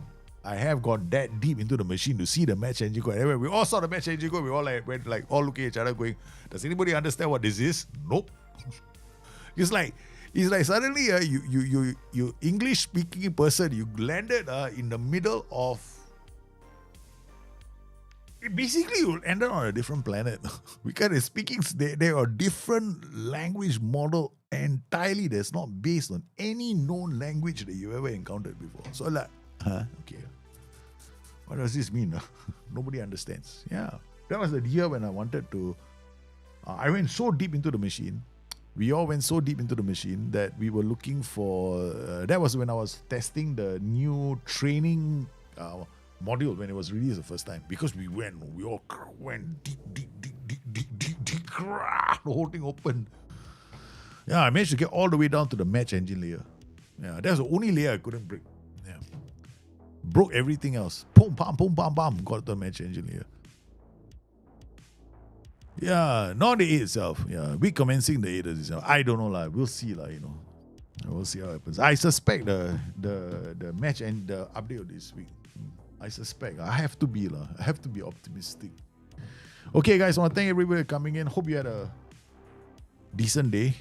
I have gone that deep into the machine to see the match engine code. Anyway, we all saw the match engine code. We all went all looking at each other, going, "Does anybody understand what this is?" Nope. It's like suddenly you English speaking person, you landed in the middle of. Basically, you ended on a different planet. Because speaking, they are different language model entirely. That's not based on any known language that you ever encountered before. So like, okay. What does this mean? Nobody understands. Yeah, that was the year when I wanted to. I went so deep into the machine. We all went so deep into the machine that we were looking for. That was when I was testing the new training module when it was released the first time, because we all went deep, the whole thing open. Yeah, I managed to get all the way down to the match engine layer. Yeah, that's the only layer I couldn't break. Yeah, broke everything else. Boom, bam, got to the match engine layer. Yeah, not the 8 itself. Yeah, we commencing the 8 itself. I don't know lah. We'll see lah. We'll see how it happens. I suspect the match and the update of this week. I suspect. I have to be lah. I have to be optimistic. Okay, guys, I want to thank everybody for coming in. Hope you had a decent day.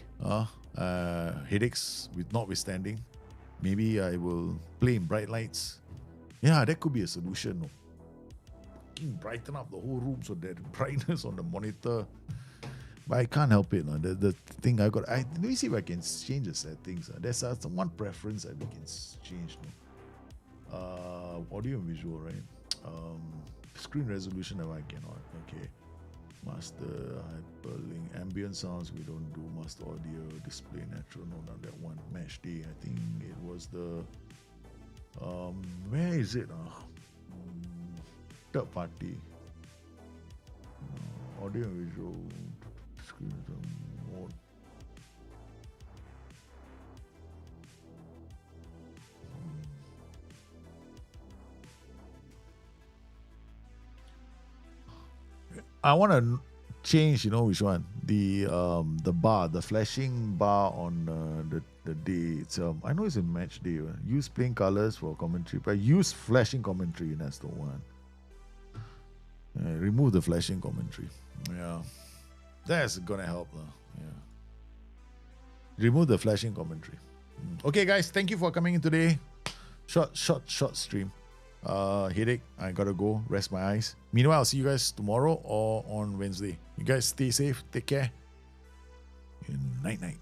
Headaches notwithstanding. Maybe I will play in bright lights. Yeah, that could be a solution. No? Brighten up the whole room so that brightness on the monitor. But I can't help it. The thing let me see if I can change the settings. There's one preference that we can change. No? Audio and visual, right? Screen resolution, I cannot. Okay. Master, hyperlink, ambient sounds, we don't do. Master audio, display natural, no, not that one. Match day, I think it was the. Where is it? Third party. Audio and visual, screen mode. I want to change, which one? The bar, the flashing bar on the day itself. I know it's a match day. Use plain colors for commentary, but use flashing commentary. That's the one. Remove the flashing commentary. Yeah, that's gonna help. Yeah. Remove the flashing commentary. Okay, guys, thank you for coming in today. Short stream. Headache. I gotta go rest my eyes. Meanwhile, I'll see you guys tomorrow or on Wednesday. You guys stay safe. Take care. Night.